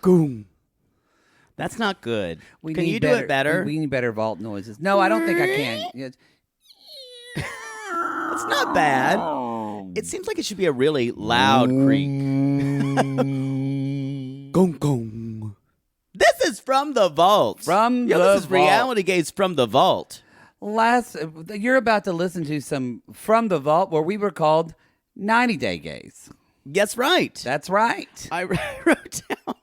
Goom. That's not good. Can you do it better? We need better vault noises. No, I don't think I can. It's not bad. It seems like it should be a really loud creak. Gong gong. This is From the Vault. This is Reality Gaze from the Vault. You're about to listen to some From the Vault where we were called 90 Day Gaze. That's right. That's right. I wrote down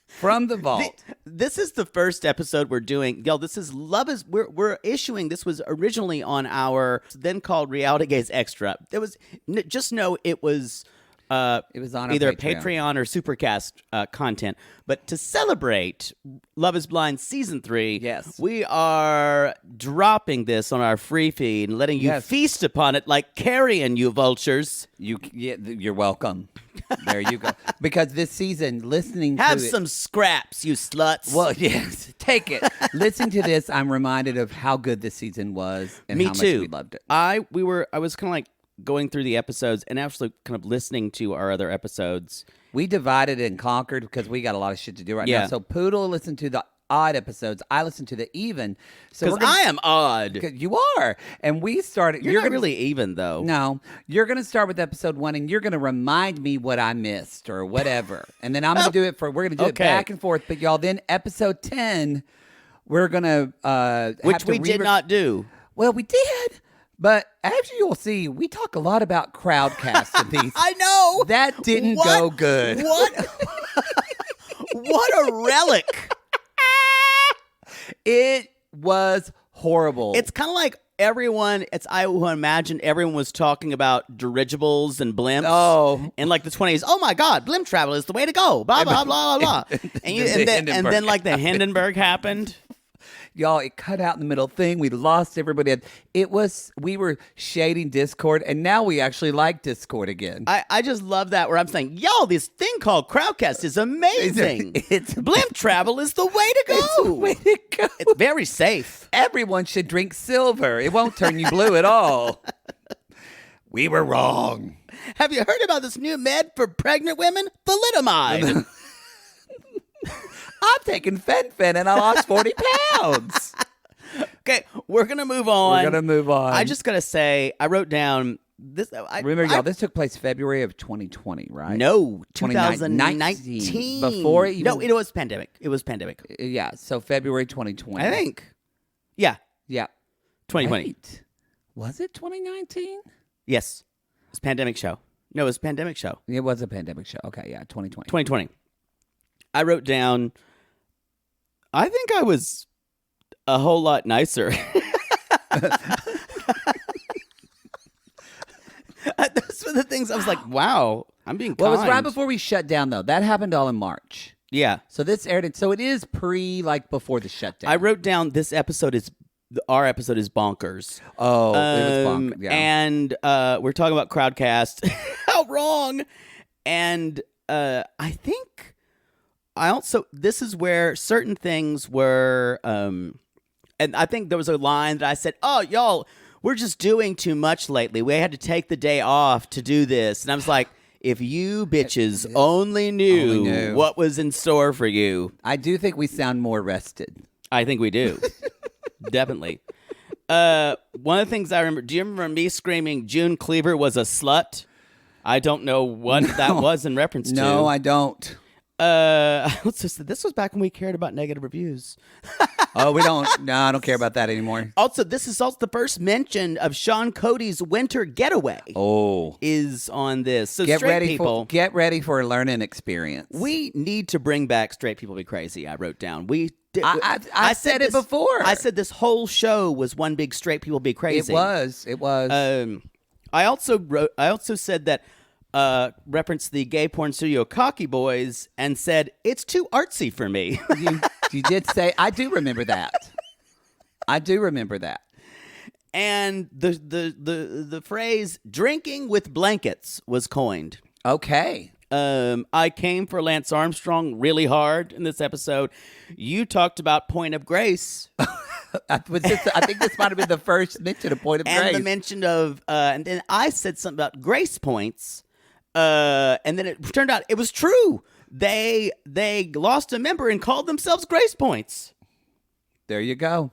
From the Vault. This is the first episode we're doing. Y'all, this is we're issuing. This was originally on our then called Reality Gaze Extra. It was just know it was on either Patreon or Supercast content. But to celebrate Love Is Blind Season 3, yes, we are dropping this on our free feed and letting you feast upon it like carrion, you vultures. You're welcome. There you go. Because this season, listening Have to it... some scraps, you sluts. Well, yes. Take it. Listening to this, I'm reminded of how good this season was and how much we loved it. I was kind of like going through the episodes and actually kind of listening to our other episodes. We divided and conquered because we got a lot of shit to do right now. So Poodle listened to the odd episodes. I listened to the even. Because I am odd. You are. And we started... You're not really even, though. No. You're going to start with episode 1, and you're going to remind me what I missed or whatever. And then I'm going to do it we're going to do it back and forth. But y'all, then episode 10, we're going to... Which we did not do. Well, we did. But as you'll see, we talk a lot about crowdcast in these. I know. That didn't go good. What? What a relic. It was horrible. It's kind of like I would imagine everyone was talking about dirigibles and blimps. Oh. In like the 20s. Oh my God, blimp travel is the way to go. Blah, blah, blah, blah, blah. and then like the Hindenburg happened. Y'all, it cut out in the middle thing. We lost everybody. We were shading Discord, and now we actually like Discord again. I just love that where I'm saying, yo, this thing called Crowdcast is amazing. Blimp travel is the way to go. It's the way to go. It's very safe. Everyone should drink silver. It won't turn you blue at all. We were wrong. Have you heard about this new med for pregnant women? Thalidomide. I'm taking fen-phen and I lost 40 pounds. Okay, we're going to move on. I just got to say, I wrote down this. Remember, y'all, this took place February of 2020, right? No, 2019. Before even... No, it was pandemic. Yeah, so February 2020. I think. Yeah. 2020. Wait. Was it 2019? Yes. It was a pandemic show. No, it was a pandemic show. It was a pandemic show. Okay, yeah, 2020. 2020. I wrote down, I think I was a whole lot nicer. Those were the things I was like, wow, I'm being kind. Well, it was right before we shut down, though. That happened all in March. Yeah. So this aired, so it is before the shutdown. I wrote down our episode is bonkers. Oh, it was bonkers. Yeah. And we're talking about Crowdcast. How wrong. And I think... this is where certain things were, and I think there was a line that I said, oh, y'all, we're just doing too much lately. We had to take the day off to do this. And I was like, if you bitches only knew what was in store for you. I do think we sound more rested. I think we do. Definitely. One of the things I remember, do you remember me screaming June Cleaver was a slut? I don't know what that was in reference to. No, I don't. This was back when we cared about negative reviews. Oh, we don't. No, I don't care about that anymore. Also, this is also the first mention of Sean Cody's winter getaway. Oh, is on this. So get ready for a learning experience. We need to bring back Straight People Be Crazy. I wrote down. I said it before. I said this whole show was one big Straight People Be Crazy. It was. I also said that. Referenced the gay porn studio Cocky Boys and said, it's too artsy for me. You did say, I do remember that. And the phrase drinking with blankets was coined. Okay. I came for Lance Armstrong really hard in this episode. You talked about Point of Grace. I think this might have been the first mention of Point of Grace. And the mention of, and then I said something about Grace Points. And then it turned out it was true. They lost a member and called themselves Grace Points. There you go.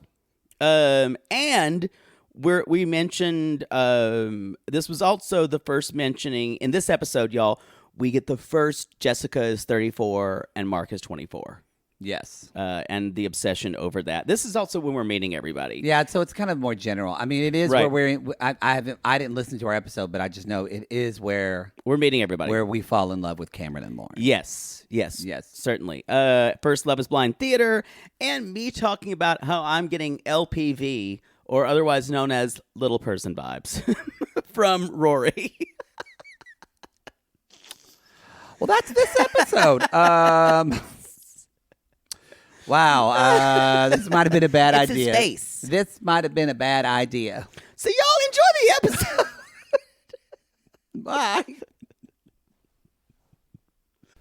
And we mentioned this was also the first mentioning in this episode, y'all. We get the first Jessica is 34 and Mark is 24. Yes. And the obsession over that. This is also when we're meeting everybody. Yeah, so it's kind of more general. I mean, it is right. where I didn't listen to our episode, but I just know it is where we're meeting everybody. Where we fall in love with Cameron and Lauren. Yes, certainly. First Love is Blind Theater, and me talking about how I'm getting LPV, or otherwise known as little person vibes, from Rory. Well, that's this episode. Wow, this might have been a bad idea. His face. This might have been a bad idea. So y'all enjoy the episode. Bye.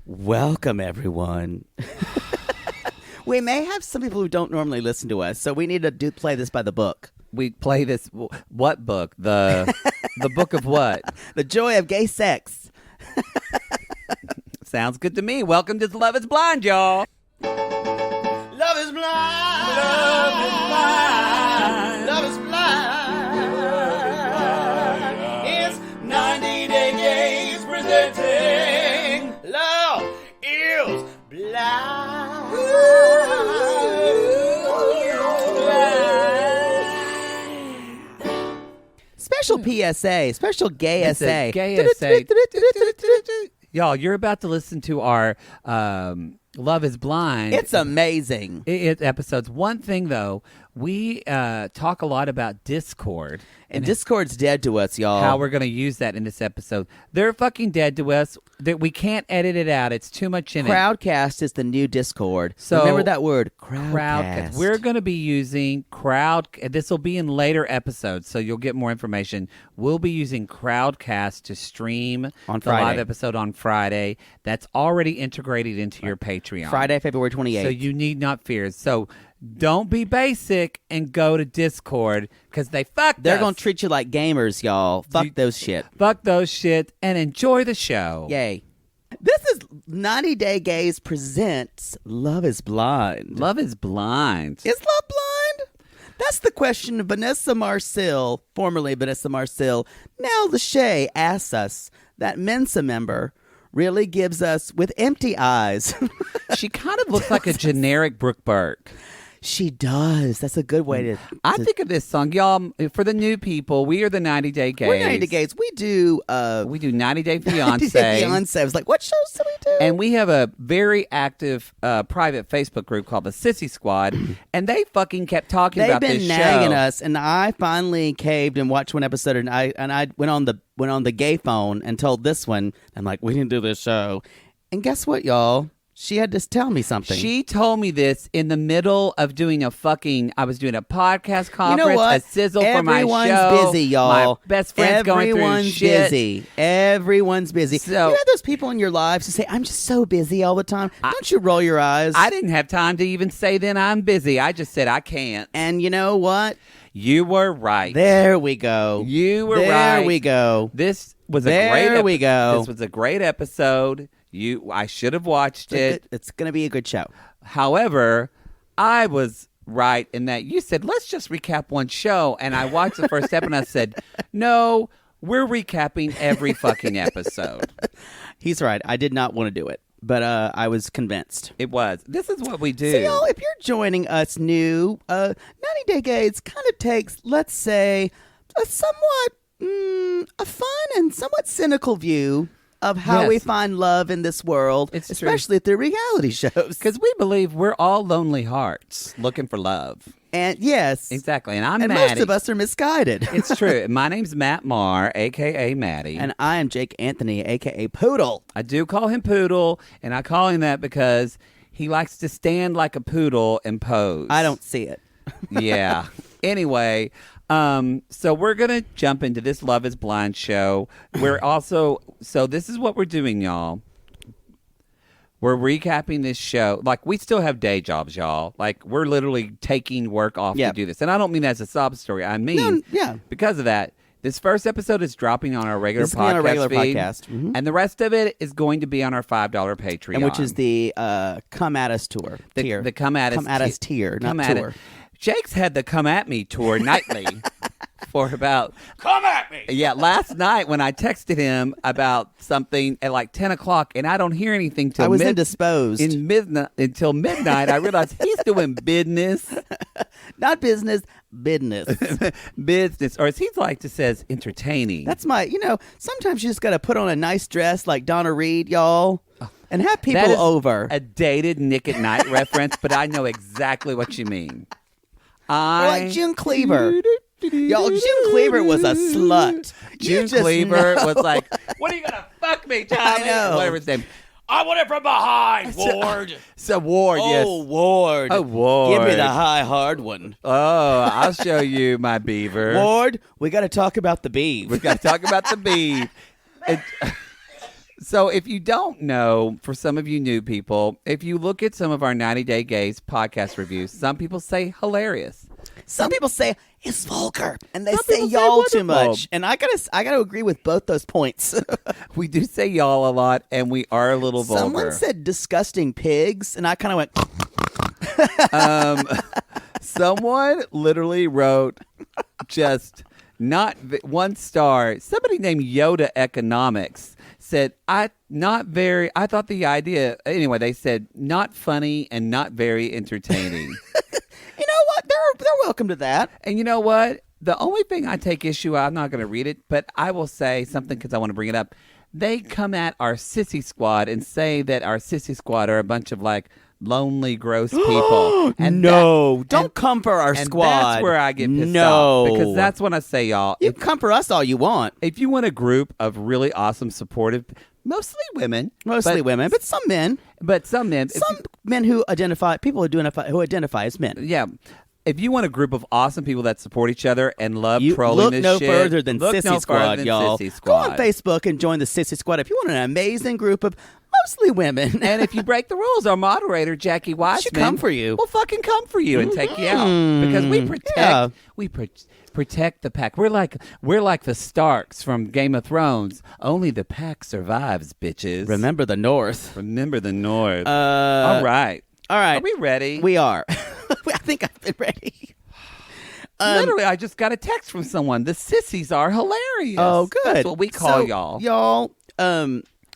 Welcome, everyone. We may have some people who don't normally listen to us, so we need to play this by the book. We play this. What book? The book of what? The Joy of Gay Sex. Sounds good to me. Welcome to Love is Blind, y'all. Love is blind. Love is blind. Love is blind. It's 90 Day Gays presenting Love is Blind. Special PSA, special gay It's SA. a gay SA. Y'all, you're about to listen to our Love is Blind. It's amazing. It's episodes. One thing, though, we talk a lot about Discord. And Discord's dead to us, y'all. How we're going to use that in this episode. They're fucking dead to us. That we can't edit it out. It's too much in it. Crowdcast is the new Discord. So remember that word, Crowdcast. We're going to be using This will be in later episodes, so you'll get more information. We'll be using Crowdcast to stream on the live episode on Friday. That's already integrated into your Patreon. Friday, February 28th. So you need not fear. So don't be basic and go to Discord because they're going to treat you like gamers, y'all. Fuck those shit. Fuck those shit and enjoy the show. Yay. This is 90 Day Gays presents Love is Blind. Love is Blind. Is love blind? That's the question Vanessa Marcil, formerly Vanessa Marcil, now Lachey, asks us. That Mensa member really gives us with empty eyes. She kind of looks like a generic Brooke Burke. She does. That's a good way to... I think of this song, y'all, for the new people, we are the 90 Day Gays. We're 90 Day Gays. We do 90 Day Fiancé. 90 Day Fiancé. I was like, what shows do we do? And we have a very active private Facebook group called the Sissy Squad, and they fucking kept talking about this show. They've been nagging us, and I finally caved and watched one episode, and I went on the gay phone and told this one, I'm like, we didn't do this show. And guess what, y'all? She had to tell me something. She told me this in the middle of doing I was doing a podcast conference, you know what? a sizzle for my show. Everyone's busy, y'all. My best friend's going through shit. Everyone's busy. So, you have those people in your lives who say, I'm just so busy all the time. Don't you roll your eyes? I didn't have time to even say then I'm busy. I just said I can't. And you know what? You were right. There we go. You were right. There we go. This was There we go. This was a great episode. I should have watched it. It's going to be a good show. However, I was right in that you said, let's just recap one show. And I watched the first step and I said, no, we're recapping every fucking episode. He's right. I did not want to do it, but I was convinced. It was. This is what we do. So, y'all, if you're joining us new, 90 Day Gays kind of takes, let's say, a somewhat a fun and somewhat cynical view of how we find love in this world, especially through reality shows. Because we believe we're all lonely hearts looking for love. And yes. Exactly. And I'm Maddie. Most of us are misguided. It's true. My name's Matt Marr, a.k.a. Maddie. And I am Jake Anthony, a.k.a. Poodle. I do call him Poodle, and I call him that because he likes to stand like a poodle and pose. I don't see it. Yeah. Anyway, so we're going to jump into this Love is Blind show. So this is what we're doing, y'all. We're recapping this show. Like, we still have day jobs, y'all. Like, we're literally taking work off to do this. And I don't mean that as a sob story. I mean, because of that, This first episode is dropping on our regular This is on our regular feed, podcast. Mhm. and the rest of it is going to be on our $5 Patreon, And which is the Come At Us tour. tier. the Come At Us tier, Come not At tour. It. Jake's had the Come At Me tour nightly for about... Come at me! Yeah, last night when I texted him about something at like 10 o'clock and I don't hear anything till I was indisposed. until midnight, I realized he's doing business. Not business, business. Business. Or as he like to says, entertaining. That's sometimes you just got to put on a nice dress like Donna Reed, y'all, and have people That is over. a dated Nick at Night reference, but I know exactly what you mean. Or like June Cleaver. Y'all, June Cleaver was a slut. June Cleaver was like, "What are you gonna fuck me, Tommy?" I know. Whatever his name. I want it from behind, Ward. So Ward, yes. Oh, Ward. Oh, Ward. Give me the high, hard one. Oh, I'll show you my beaver. Ward, we got to talk about the beef. We've got to talk about the beef. So if you don't know, for some of you new people, if you look at some of our 90 Day Gays podcast reviews, some people say hilarious. Some people say it's vulgar, and they Some say people say y'all too wonderful. much. And I gotta agree with both those points. We do say y'all a lot, and we are a little vulgar. Someone said disgusting pigs, and I kind of went. Someone literally wrote just not 1 star. Somebody named Yoda Economics said, I thought the idea, anyway, they said, not funny and not very entertaining. You know what? They're welcome to that. And you know what? The only thing I take issue, I'm not going to read it, but I will say something because I want to bring it up. They come at our sissy squad and say that our sissy squad are a bunch of like lonely, gross people. And don't come for our and squad. that's where I get pissed No. off. Because that's when I say, y'all, You come for us all you want. if you want a group of really awesome, supportive, mostly women. Women, but some men. But some men. Some men who identify as men. Yeah. If you want a group of awesome people that support each other and love You trolling look this no shit, further than look Sissy no Squad, further than y'all. Sissy Go Squad. on Facebook and join the Sissy Squad if you want an amazing group of mostly women. And if you break the rules, our moderator, Jackie Wiseman, She'll come for you. We'll fucking come for you and take you out. Because we protect Yeah. protect the pack. We're like the Starks from Game of Thrones. Only the pack survives, bitches. Remember the North. Remember the North. All All right. right. Are we ready? We are. I think I've been ready. Literally, I just got a text from someone. The sissies are hilarious. Oh, good. That's what we call So, y'all. Y'all.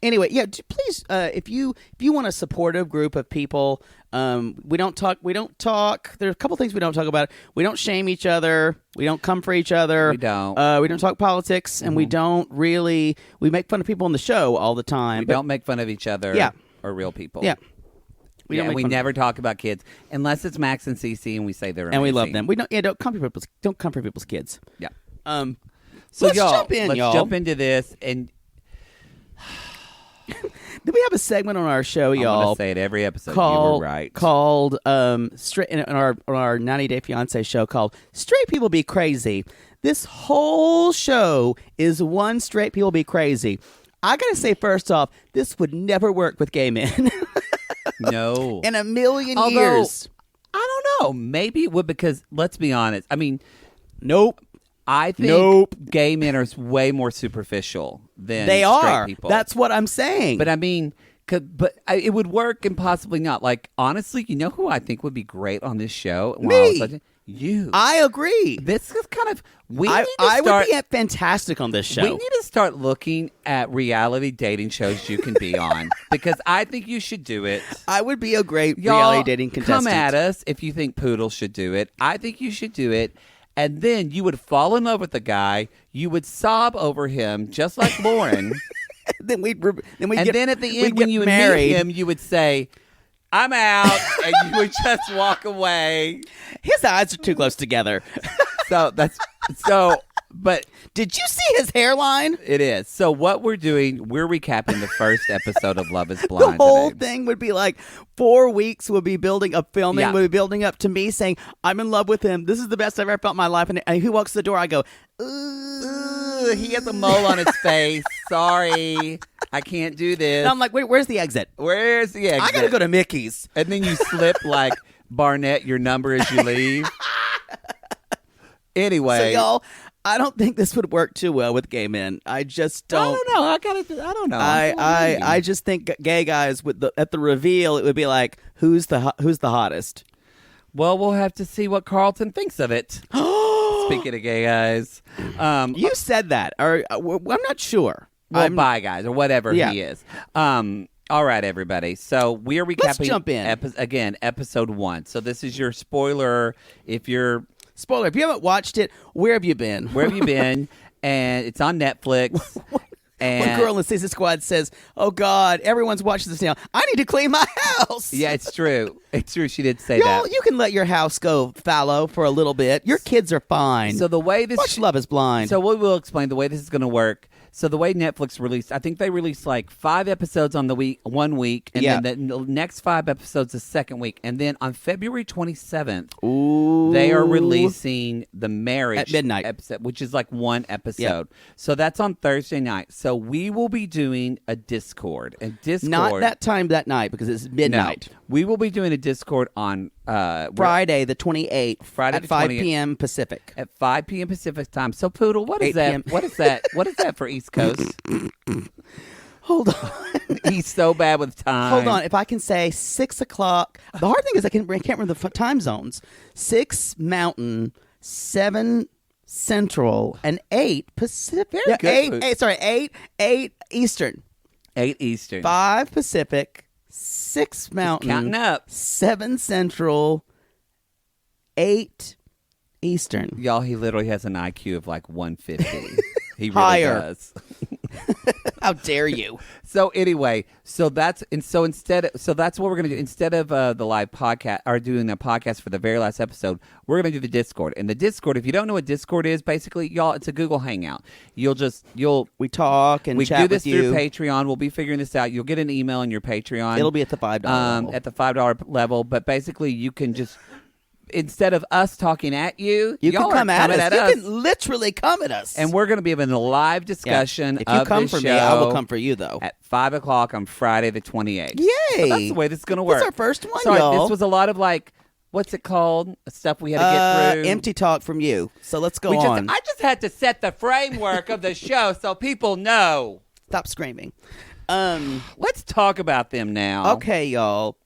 Anyway, yeah. Please, if you want a supportive group of people, we don't talk. There's a couple things we don't talk about. We don't shame each other. We don't come for each other. We don't. We don't talk politics, and we don't really. We make fun of people on the show all the time. We don't make fun of each other. Yeah. Or real people. Yeah. We don't make fun of never talk about kids unless it's Max and Cece, and we say they're amazing. and we love them. We don't. Yeah, don't come for people's kids. Yeah. So Let's jump in, let's y'all. jump into this, and Did we have a segment on our show, I'm y'all? gonna say it every episode. Called, you were right. Called straight in our 90 Day Fiance show called "Straight People Be Crazy." This whole show is one straight people be crazy. I gotta say, first off, this would never work with gay men No. in a million Although, years. I don't know. Maybe it would because let's be honest. I mean, Nope. I think Nope. gay men are way more superficial than They straight are. people. That's what I'm saying. But I mean, it would work and possibly not. Like, honestly, you know who I think would be great on this show? Me. You. I agree. This is kind of I would be fantastic on this show. We need to start looking at reality dating shows you can be on because I think you should do it. I would be a great Y'all, reality dating contestant. Come at us if you think Poodle should do it. I think you should do it. And then you would fall in love with the guy. You would sob over him just like Lauren. then we And then at the end, when you would meet him, you would say, "I'm out," and you would just walk away. His eyes are too close together. But Did you see his hairline? it is. So what we're doing, we're recapping the first episode of Love is The Blind. whole today. thing would be like 4 weeks would be building up filming, Yeah. would be building up to me saying, I'm in love with him. This is the best I've ever felt in my life. And he walks to the door, I go, Ooh, he has a mole on his face. Sorry, I can't do this. and I'm like, wait, where's the exit? Where's the exit? I gotta go to Mickey's. And then you slip like Barnett your number as you leave. Anyway, So y'all, I don't think this would work too well with gay men. I just don't. I don't know. I don't know. I just think gay guys at the reveal, it would be like, who's the hottest? Well, we'll have to see what Carlton thinks of it. Speaking of gay guys, you said that, or I'm not sure. Well, bye guys, or whatever he is. All right, everybody. So we are recapping. Let's jump in episode 1. So this is your spoiler. If you haven't watched it, where have you been? Where have you been? And it's on Netflix. And one girl in the Season Squad says, "Oh God, everyone's watching this now. I need to clean my house." Yeah, it's true. It's true. She did say that. You can let your house go fallow for a little bit. Your kids are fine. So the way this watch Love Is Blind. So we will explain the way this is going to work. So the way Netflix released, I think they released like 5 episodes on the week, 1 week, and then the next 5 episodes the second week, and then on February 27th, they are releasing the marriage at midnight episode, which is like 1 episode. So that's on Thursday night. So we will be doing a Discord, not that time that night because it's midnight. No, we will be doing a Discord on Friday the 28th, Friday at 5 p.m. Pacific. At 5 p.m. Pacific time. So Poodle, what is that? What is that? What is that for East Coast? Hold on. He's so bad with time. Hold on. If I can say 6 o'clock. The hard thing is I can't remember the time zones. 6 Mountain, 7 Central, and 8 Pacific. Very good. 8 Eastern. 8 Eastern. 5 Pacific, 6 Mountain. Just counting up. 7 Central, 8 Eastern. Y'all, he literally has an IQ of like 150. He really Higher. does. How dare you? So anyway, that's what we're gonna do. Instead of the live podcast or doing a podcast for the very last episode, we're gonna do the Discord. And the Discord, if you don't know what Discord is, basically, y'all, it's a Google Hangout. We talk and we chat do this with you through Patreon. We'll be figuring this out. You'll get an email in your Patreon. It'll be at the $5 level. At the $5 level, but basically you can just. Instead of us talking at you, you y'all can come at us. us. You can literally come at us. And we're going to be having a live discussion If you come for show me, I will come for you, though. At 5 o'clock on Friday the 28th. Yay! So that's the way this is going to work. This is our first one, Sorry, y'all. this was a lot of like, what's it called? Stuff we had to get through. Empty talk from you. So let's go on. I just had to set the framework of the show so people know. Stop screaming. Let's talk about them now. Okay, y'all.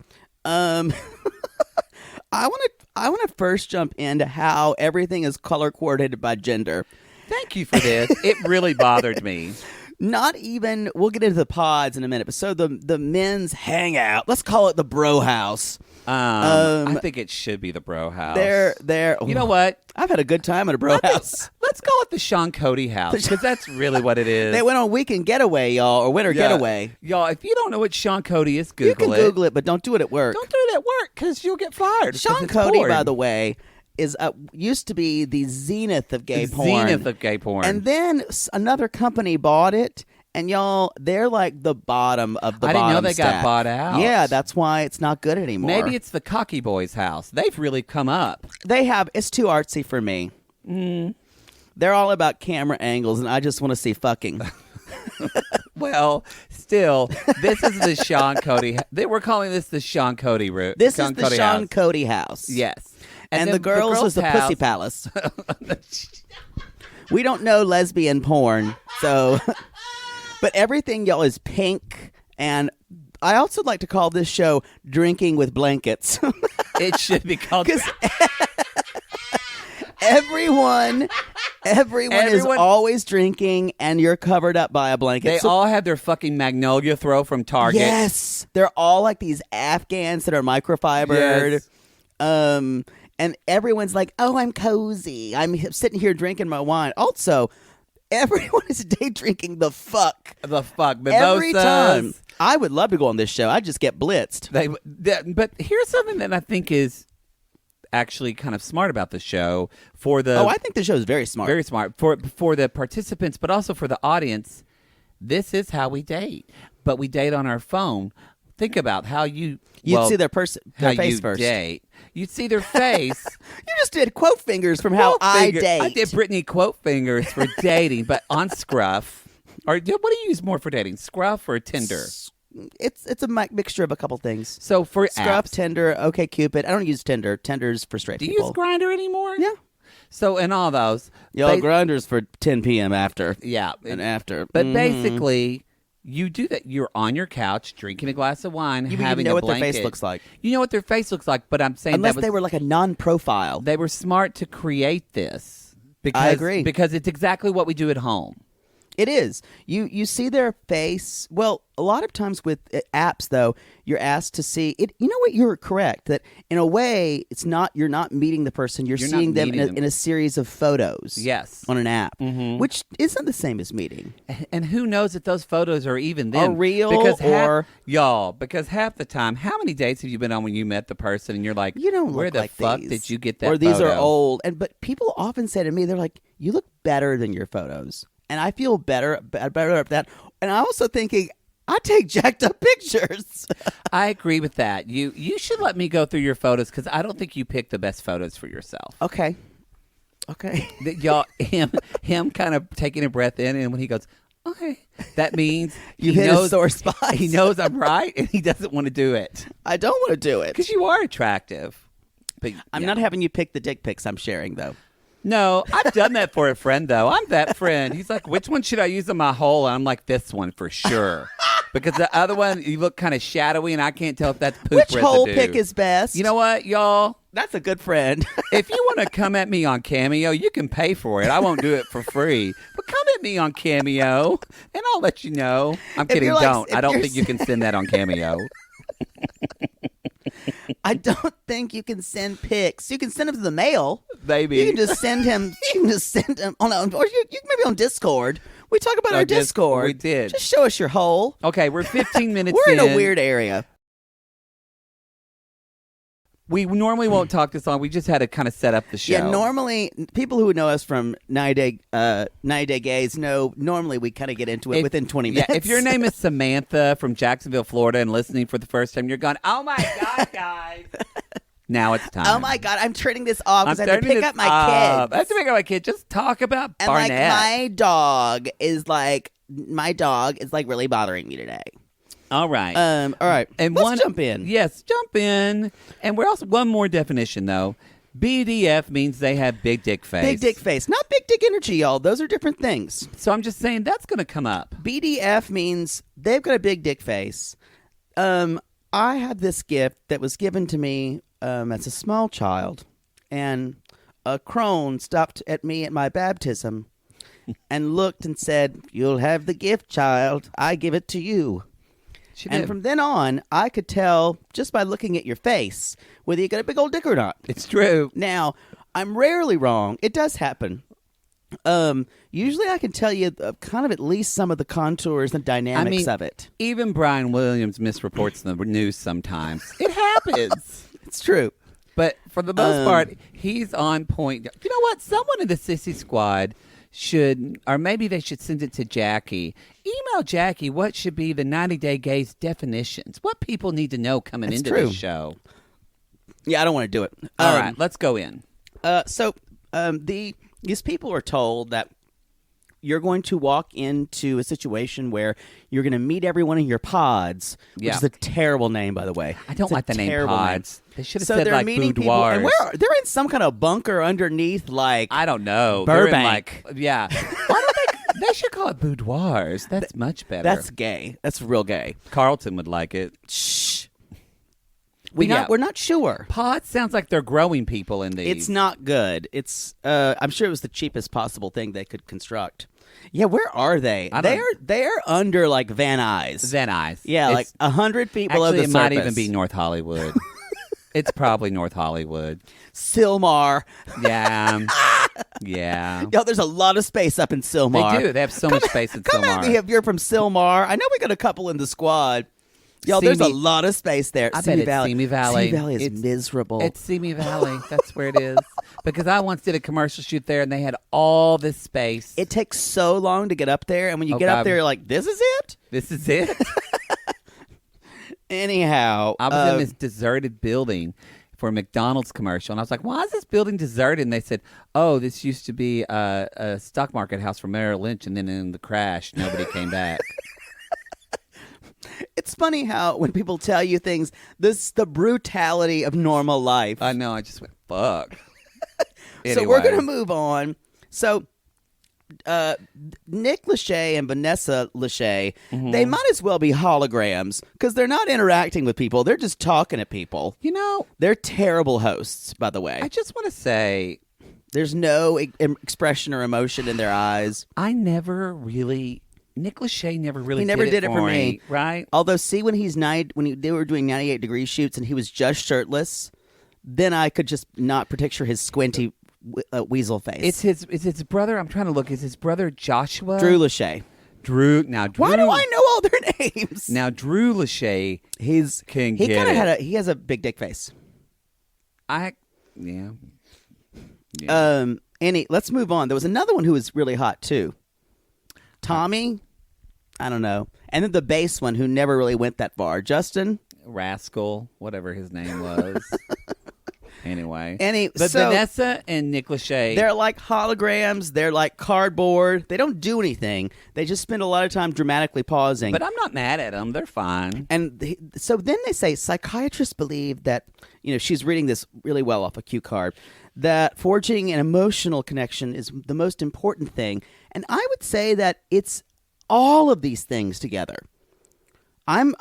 I want to first jump into how everything is color coordinated by gender. Thank you for this. It really bothered me. Not even, we'll get into the pods in a minute, but so the men's hangout, let's call it the bro house. I think it should be the bro house. You know what? I've had a good time at a bro house. Let's call it the Sean Cody house because that's really what it is. They went on weekend getaway, y'all, or winter getaway. Y'all, if you don't know what Sean Cody is, Google it. You can Google it, but don't do it at work. Don't do it at work because you'll get fired. Sean Cody, by the way, is used to be the zenith of gay porn. Zenith of gay porn. And then another company bought it. And y'all, they're like the bottom of the bottom I didn't know they stack. got bought out. Yeah, that's why it's not good anymore. Maybe it's the Cocky Boys house. They've really come up. They have. It's too artsy for me. They're all about camera angles, and I just want to see fucking. Well, still, this is the Sean Cody. We're calling this the Sean Cody route. This is the Sean Cody house. Yes. And the girls is the Pussy Palace. We don't know lesbian porn, so... But everything, y'all, is pink, and I also like to call this show Drinking with Blankets. It should be called... Because everyone is always drinking, and you're covered up by a blanket. They all have their fucking Magnolia throw from Target. Yes. They're all like these Afghans that are microfibered. Yes. And everyone's like, oh, I'm cozy. I'm sitting here drinking my wine. Also... Everyone is day drinking the fuck. The fuck. Mimosas. Every time. I would love to go on this show. I'd just get blitzed. But here's something that I think is actually kind of smart about the show. I think the show is very smart. Very smart. For the participants, but also for the audience. This is how we date. But we date on our phone. Think about how you'd see their face first. Date. You'd see their face. You just did quote fingers from how I date. I did Brittany quote fingers for dating, but on Scruff. Or what do you use more for dating, Scruff or Tinder? It's a mixture of a couple things. So for Scruff, apps, Tinder, OkCupid. I don't use Tinder. Tinder's for straight people. Do you use Grindr anymore? Yeah. So in all those, Grinders for 10 p.m. after. Yeah, and after. But basically, you do that. You're on your couch drinking a glass of wine, having know a what blanket. their face looks like. You know what their face looks like. But I'm saying unless they were like a non-profile. They were smart to create this. Because, I agree because it's exactly what we do at home. It is. You see their face. Well, a lot of times with apps, though, you're asked to see it. You know what? You're correct that in a way, it's not. You're not meeting the person. You're seeing them in a series of photos. Yes, on an app, which isn't the same as meeting. And who knows if those photos are even them are real because half the time, how many dates have you been on when you met the person and you're like, you don't where look the like fuck these. did you get that? Or these photo? are old. But people often say to me, they're like, you look better than your photos. And I feel better at that. And I'm also thinking, I take jacked up pictures. I agree with that. You should let me go through your photos because I don't think you pick the best photos for yourself. Okay. Y'all, him kind of taking a breath in, and when he goes, okay, that means you hit a sore spot. He knows I'm right, and he doesn't want to do it. I don't want to do it because you are attractive. But I'm not having you pick the dick pics I'm sharing, though. No, I've done that for a friend, though. I'm that friend. He's like, which one should I use in my hole? And I'm like, this one for sure. Because the other one, you look kind of shadowy, and I can't tell if that's poop Which residue. hole pick is best? You know what, y'all? That's a good friend. If you want to come at me on Cameo, you can pay for it. I won't do it for free. But come at me on Cameo, and I'll let you know. I'm kidding. Don't. I don't think you can send that on Cameo. I don't think you can send pics. You can send them to the mail. Maybe. You can just send him. You can just send him on, or you maybe on Discord. We talk about our Discord. We did. Just show us your hole. Okay, we're 15 minutes We're in a weird area. We normally won't talk this long. We just had to kind of set up the show. Yeah, normally, people who know us from 90 Day Gays know normally we kind of get into it within 20 minutes. Yeah, if your name is Samantha from Jacksonville, Florida, and listening for the first time, you're going, oh my God, guys. Now it's time. Oh my God, I'm turning this off because I have to pick up my kids. I have to pick up my kid. Just talk about and Barnett. And my dog is really bothering me today. All right. All right. And let's jump in. Yes, jump in. And we're also one more definition though. BDF means they have big dick face. Big dick face, not big dick energy, y'all. Those are different things. So I'm just saying that's going to come up. BDF means they've got a big dick face. I had this gift that was given to me as a small child, and a crone stopped at me at my baptism and looked and said, "You'll have the gift, child. I give it to you." And from then on, I could tell just by looking at your face whether you got a big old dick or not. It's true. Now, I'm rarely wrong. It does happen. Usually I can tell you kind of at least some of the contours and dynamics of it. Even Brian Williams misreports the news sometimes. It happens. It's true. But for the most part, he's on point. You know what? Someone in the Sissy Squad should, or maybe they should send it to Jackie. Email Jackie what should be the 90 Day Gays definitions. What people need to know coming into the show. Yeah, I don't want to do it. All right, let's go in. These people are told that you're going to walk into a situation where you're going to meet everyone in your pods, which is a terrible name, by the way. I don't like the name pods. They should have said they're like meeting boudoirs. People, and they're in some kind of bunker underneath, like I don't know, Burbank. Yeah. Why don't they should call it boudoirs. That's much better. That's gay. That's real gay. Carlton would like it. Shh. We're not sure. Pods sounds like they're growing people in these. It's not good. It's I'm sure it was the cheapest possible thing they could construct. Yeah, where are they? They're under like Van Nuys. Van Nuys. Yeah, like 100 feet below the surface. Actually, it might even be North Hollywood. It's probably North Hollywood. Sylmar. Yeah. Yeah. Yo, there's a lot of space up in Sylmar. They do. They have so much space in Sylmar. Come at me if you're from Sylmar. I know we got a couple in the squad. Yo, there's a lot of space there. I bet it's Simi Valley. Simi Valley is miserable. It's Simi Valley. That's where it is. Because I once did a commercial shoot there, and they had all this space. It takes so long to get up there, and when you get up there, you're like, this is it? This is it? Anyhow. I was in this deserted building for a McDonald's commercial, and I was like, why is this building deserted? And they said, oh, this used to be a stock market house for Merrill Lynch, and then in the crash, nobody came back. It's funny how when people tell you things, the brutality of normal life. I know. I just went, fuck. So we're Anyway. gonna move on. So Nick Lachey and Vanessa Lachey, they might as well be holograms because they're not interacting with people. They're just talking to people. You know, They're terrible hosts, by the way. I just want to say, There's no expression or emotion in their eyes. I never really. Nick Lachey never really. He never did it for for me. right? Although, see, when they were doing 98-degree shoots and he was just shirtless, then I could just not picture his squinty weasel face. It's his brother. I'm trying to look. Is his brother Joshua? Drew Lachey. Drew. Why do I know all their names? Now Drew Lachey. He kind of he has a big dick face. Yeah. Let's move on. There was another one who was really hot too. Tommy, I don't know. And then the bass one who never really went that far. Justin. Rascal, whatever his name was. Anyway. So Vanessa and Nick Lachey. they're like holograms. They're like cardboard. They don't do anything. They just spend a lot of time dramatically pausing. But I'm not mad at them. They're fine. And so then they say psychiatrists believe that, she's reading this really well off a cue card, that forging an emotional connection is the most important thing. And I would say that it's all of these things together. I'm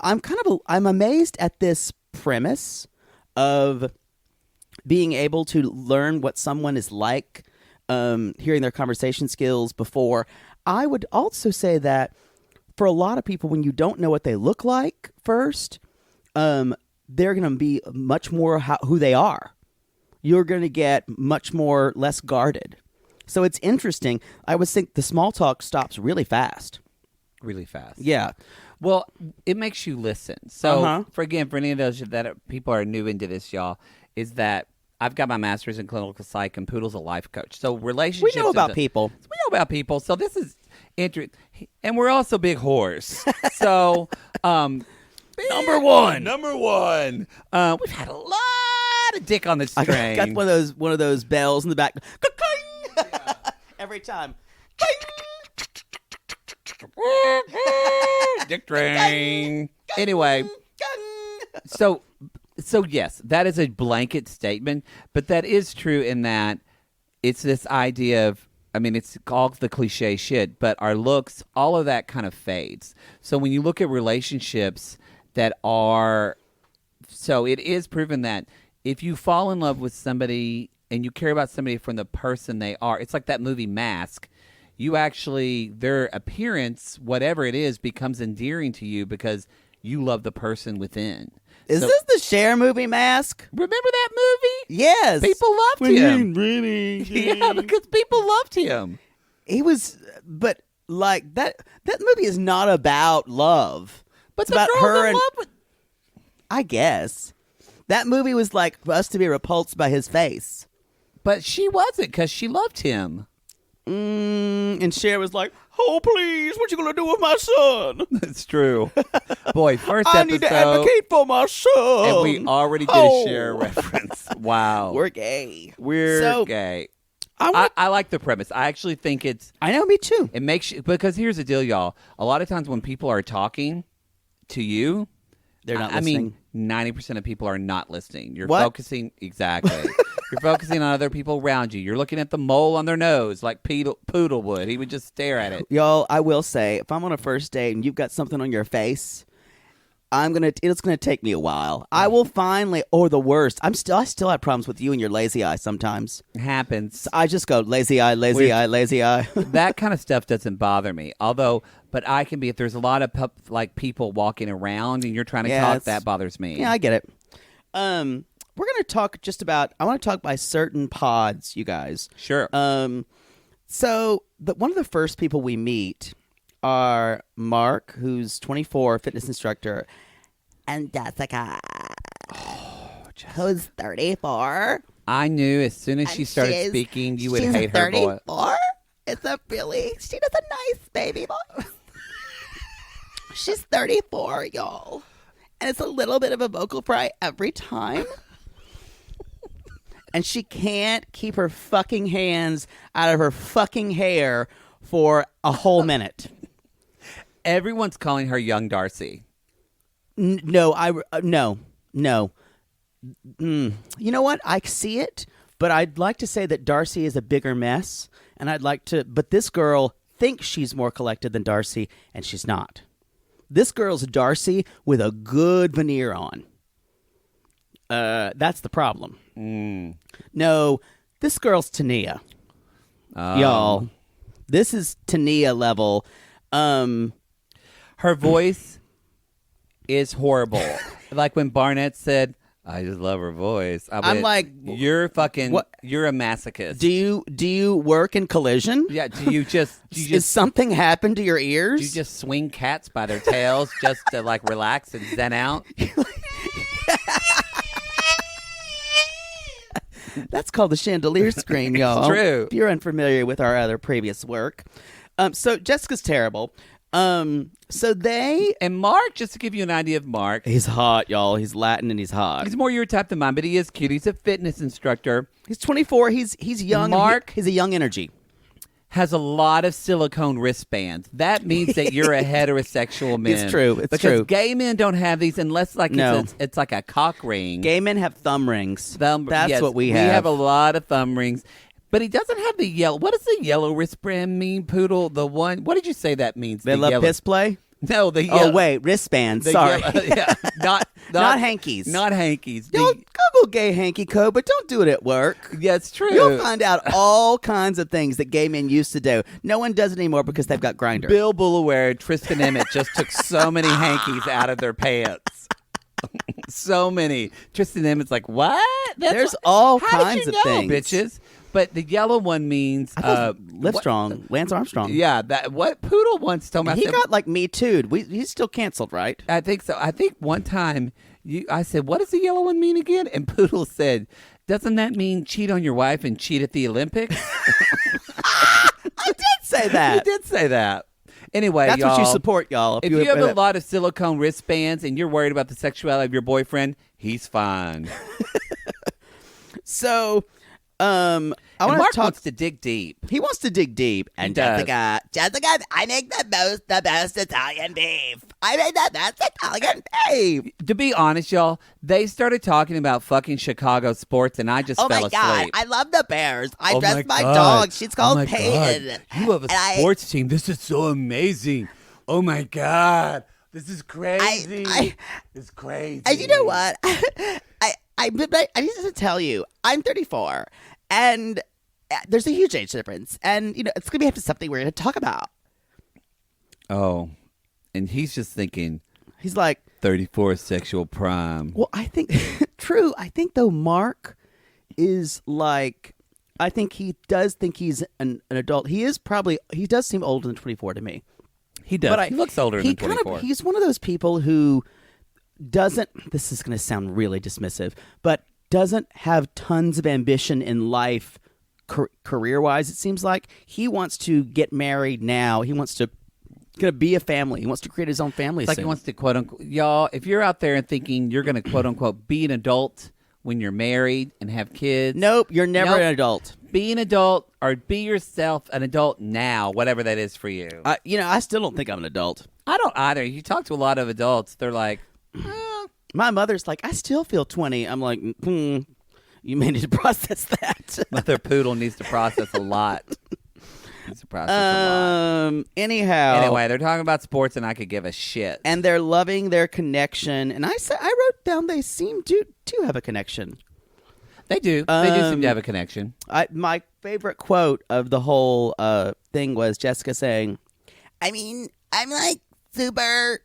amazed at this premise of being able to learn what someone is like, hearing their conversation skills before. I would also say that for a lot of people, when you don't know what they look like first, they're going to be much more who they are. You're going to get much more less guarded. So it's interesting. I would think the small talk stops really fast. Really fast. Yeah. Well, it makes you listen. So, for any of those that people are new into this, y'all, is that I've got my master's in clinical psych, and Poodle's a life coach. So relationships. We know about people. We know about people. So this is interesting. And we're also big whores. So, Number one. We've had a lot of dick on this train. I got one of those bells in the back. Every time. Dick train. Anyway, so yes, that is a blanket statement, but that is true in that it's this idea of, it's all the cliche shit, but our looks, all of that kind of fades. So when you look at relationships that are, so it is proven that if you fall in love with somebody and you care about somebody from the person they are, it's like that movie Mask. You actually, their appearance, whatever it is, becomes endearing to you because you love the person within. Is this the Cher movie Mask? Remember that movie? Yes. People loved him. Really? Yeah, because people loved him. He was, but like that movie is not about love. But it's the about girl's her in and love with. I guess that movie was like for us to be repulsed by his face. But she wasn't because she loved him. And Cher was like, "Oh please, what you gonna do with my son?" That's true. Boy, first I episode. need to advocate for my son. And we already did a Cher reference. Wow. We're gay. We're gay. I like the premise. I actually think it's. I know, me too. It makes you, because here's the deal, y'all. A lot of times when people are talking to you, they're not listening. 90% of people are not listening. You're What? focusing exactly. You're focusing on other people around you. You're looking at the mole on their nose like Poodle would. He would just stare at it. Y'all, I will say, if I'm on a first date and you've got something on your face, it's gonna take me a while. I will finally, or the worst, I still have problems with you and your lazy eye sometimes. It happens. I just go lazy eye, lazy eye, lazy eye. That kind of stuff doesn't bother me. But I can be, if there's a lot of people walking around and you're trying to talk, that bothers me. Yeah, I get it. We're gonna talk I want to talk by certain pods, you guys. Sure. So one of the first people we meet are Mark, who's 24, fitness instructor, and Jessica, who's 34. I knew as soon as she started speaking, you would hate her voice. 34? She does a nice baby voice. She's 34, y'all. And it's a little bit of a vocal fry every time. And she can't keep her fucking hands out of her fucking hair for a whole minute. Everyone's calling her Young Darcy. No. You know what? I see it But I'd like to say that Darcy is a bigger mess, and but this girl thinks she's more collected than Darcy, and she's not. This girl's Darcy with a good veneer on. That's the problem. No, this girl's Tania. Y'all. This is Tania level. Her voice is horrible. Like when Barnett said, I just love her voice. I'm like, you're fucking, you're a masochist. Do you work in Collision? Yeah, Does something happen to your ears? Do you just swing cats by their tails just to like relax and zen out? That's called the chandelier scream, y'all. It's true. If you're unfamiliar with our other previous work. So Jessica's terrible. So they... And Mark, just to give you an idea of Mark. He's hot, y'all. He's Latin and he's hot. He's more your type than mine, but he is cute. He's a fitness instructor. He's 24. He's young. Mark he's a young energy. Has a lot of silicone wristbands. That means that you're a heterosexual man. It's true. It's because true. Gay men don't have these unless like it's like a cock ring. Gay men have thumb rings. That's what we have. We have a lot of thumb rings. But he doesn't have the yellow. What does the yellow wristband mean, Poodle? The one. What did you say that means? They love piss play? No, the yellow. Oh, wait. Wristbands. Sorry. Yeah, not hankies. Not hankies. Don't Google gay hanky code, but don't do it at work. Yeah, it's true. You'll find out all kinds of things that gay men used to do. No one does it anymore because they've got Grindr. Bill Bullaware, Tristan Emmett just took so many hankies out of their pants. So many. Tristan Emmett's like, what? There's all kinds of things. Bitches. But the yellow one means Livestrong, Lance Armstrong. Yeah, that what Poodle once told me. He got like Me Too'd. He's still canceled, right? I think so. I think one time I said, "What does the yellow one mean again?" And Poodle said, "Doesn't that mean cheat on your wife and cheat at the Olympics?" I did say that. You did say that. Anyway, that's y'all, what you support, y'all. If you have a lot of silicone wristbands and you're worried about the sexuality of your boyfriend, he's fine. So. Mark wants to dig deep. He wants to dig deep. And Jessica, I make the best Italian beef. I make the best Italian beef. To be honest, y'all, they started talking about fucking Chicago sports, and I just fell asleep. Oh my God, I love the Bears. I dress my dog. She's called Peyton. God. You have a sports team. This is so amazing. Oh my God. This is crazy. It's crazy. And you know what? I need to tell you, I'm 34, and there's a huge age difference, and it's gonna be something we're gonna talk about. Oh, and he's just thinking. He's like 34 sexual prime. Well, I think true. I think though Mark is like, I think he does think he's an adult. He does seem older than 24 to me. He does. But he looks older than 24. He's one of those people who doesn't, this is going to sound really dismissive, but doesn't have tons of ambition in life career-wise, it seems like. He wants to get married now. He wants to be a family. He wants to create his own family soon. Like he wants to, quote-unquote, y'all, if you're out there and thinking you're going to, quote-unquote, be an adult when you're married and have kids. Nope, you're never an adult. Be an adult or be yourself an adult now, whatever that is for you. I still don't think I'm an adult. I don't either. You talk to a lot of adults, they're like, my mother's like, I still feel 20. I'm like, you may need to process that. Mother Poodle needs to process a lot. Anyway, they're talking about sports, and I could give a shit. And they're loving their connection. And I wrote down they seem to have a connection. They do. They do seem to have a connection. My favorite quote of the whole thing was Jessica saying, I mean, I'm like super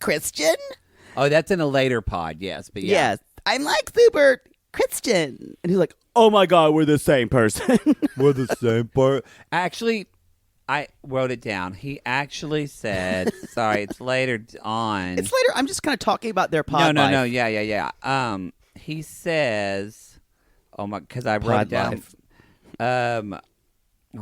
Christian. Oh, that's in a later pod, yes. But yeah. Yes, I'm like super Christian. And he's like, oh my God, we're the same person. We're the same person. Actually, I wrote it down. He actually said, sorry, it's later on. It's later. I'm just kind of talking about their pod life. No. Yeah. He says, because I wrote it down. Oh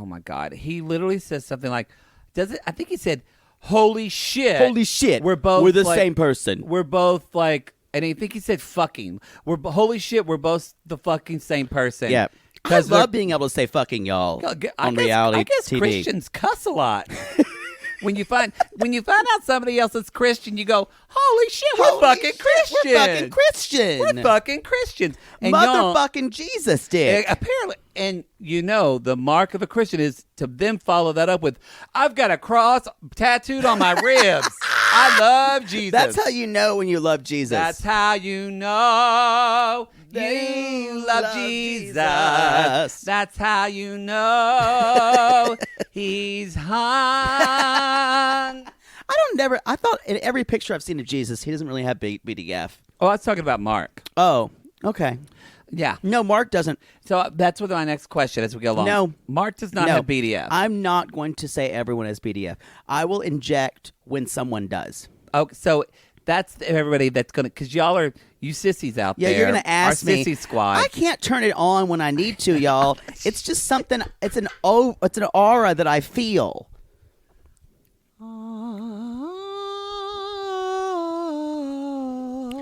my God. He literally says something like, I think he said, holy shit. We're the same person. We're both like, and I think he said fucking. Holy shit, we're both the fucking same person. Yeah. I love being able to say fucking, y'all, on reality TV. I guess Christians cuss a lot. when you find out somebody else is Christian, you go, "Holy shit, we're Holy fucking shit, Christian. We're fucking Christian. We're fucking Christians." And y'all, Motherfucking Jesus did. apparently, and the mark of a Christian is to then follow that up with, "I've got a cross tattooed on my ribs. I love Jesus." That's how you know when you love Jesus. That's how you know you love Jesus. That's how you know he's hung. I thought in every picture I've seen of Jesus, he doesn't really have BDF. Oh, I was talking about Mark. Oh, okay. Yeah. No, Mark doesn't. So that's what my next question as we go along. No. Mark does not have BDF. I'm not going to say everyone has BDF. I will inject when someone does. Okay, so that's everybody that's going to, because you sissies out Yeah, there. you're going to ask our me. Sissy squad. I can't turn it on when I need to, y'all. It's just something, it's an aura that I feel.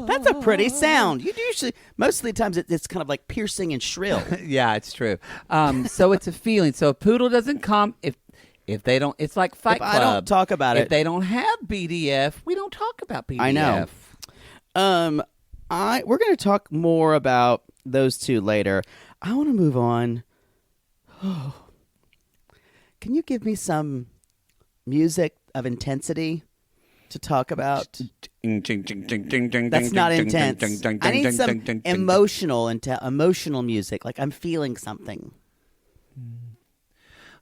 That's a pretty sound. You usually, most of the times, it's kind of like piercing and shrill. Yeah, it's true. So it's a feeling. So if Poodle doesn't come, if they don't, it's like Fight Club. I don't talk about if it. they don't have BDF, we don't talk about BDF. I know. We're going to talk more about those two later. I want to move on. Can you give me some music of intensity to talk about? That's not intense. I need some emotional music, like I'm feeling something.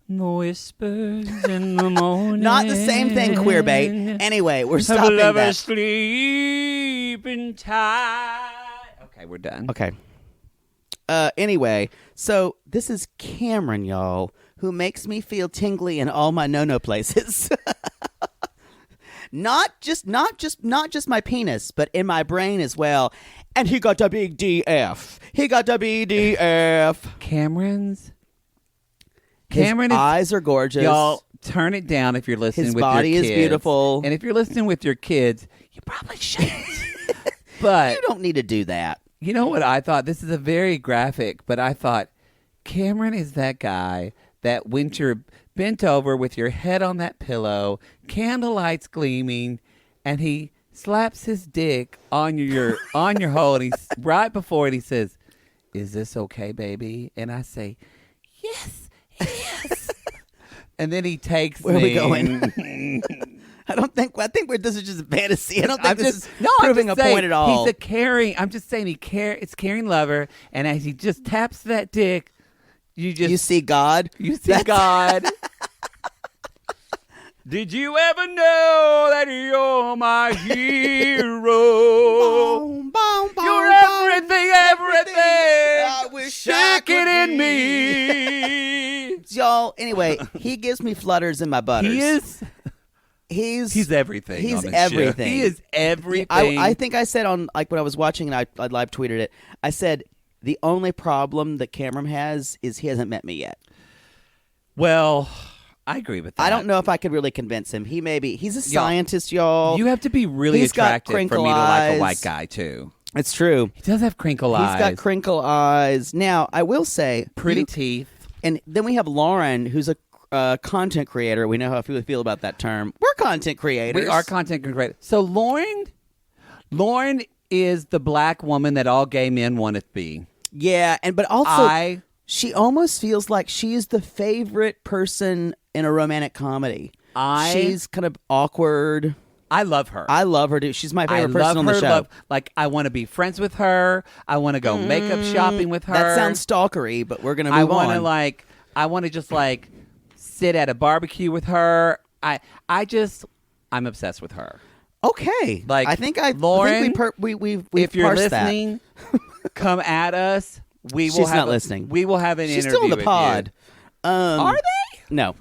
Whispers in the morning. Not the same thing, queerbait. Anyway, we're stopping that. Sleeping tight. Okay, we're done. Okay. Anyway, so this is Cameron, y'all, who makes me feel tingly in all my no-no places. Not just my penis, but in my brain as well. And he got a big DF. Cameron eyes are gorgeous. Y'all, turn it down if you're listening His with your kids. body is beautiful. And if you're listening with your kids, you probably shouldn't. But you don't need to do that. You know what I thought? This is a very graphic, but I thought Cameron is that guy that when you're bent over with your head on that pillow, candlelight's gleaming, and he slaps his dick on your hole, and he's right before it. He says, "Is this okay, baby?" And I say, "Yes, yes." And then he takes Where me. are we going? I think this is just a fantasy. I don't think I'm this just, is no, proving I'm a just point at all. He's a caring. I'm just saying it's caring lover, and as he just taps that dick, you see God. You see God. Did you ever know that you're my hero? Boom, boom, boom, You're boom. everything. I wish I Shack it could in be. me. Y'all, anyway, he gives me flutters in my butters. He's everything. He's on this everything. Show. He is everything. I think I said on, like, when I was watching and I live tweeted it, I said the only problem that Cameron has is he hasn't met me yet. Well, I agree with that. I don't know if I could really convince him. He's a scientist, y'all. You have to be really He's got attractive for me to crinkle like eyes. a white guy too. It's true. He does have crinkle eyes. He's got crinkle eyes. Now, I will say, pretty teeth. And then we have Lauren, who's a content creator. We know how we feel about that term. We're content creators. We are content creators. So Lauren is the black woman that all gay men want to be. Yeah, but also she almost feels like she is the favorite person in a romantic comedy. She's kind of awkward. I love her. I love her, dude. She's my favorite person on the show. I want to be friends with her. I want to go makeup shopping with her. That sounds stalkery, but we're gonna move on. I want to just sit at a barbecue with her. I'm obsessed with her. Okay, Lauren, we've if you're parsed listening, come at us. She's not listening. We will have an She's interview still in the with pod. You. Are they? No.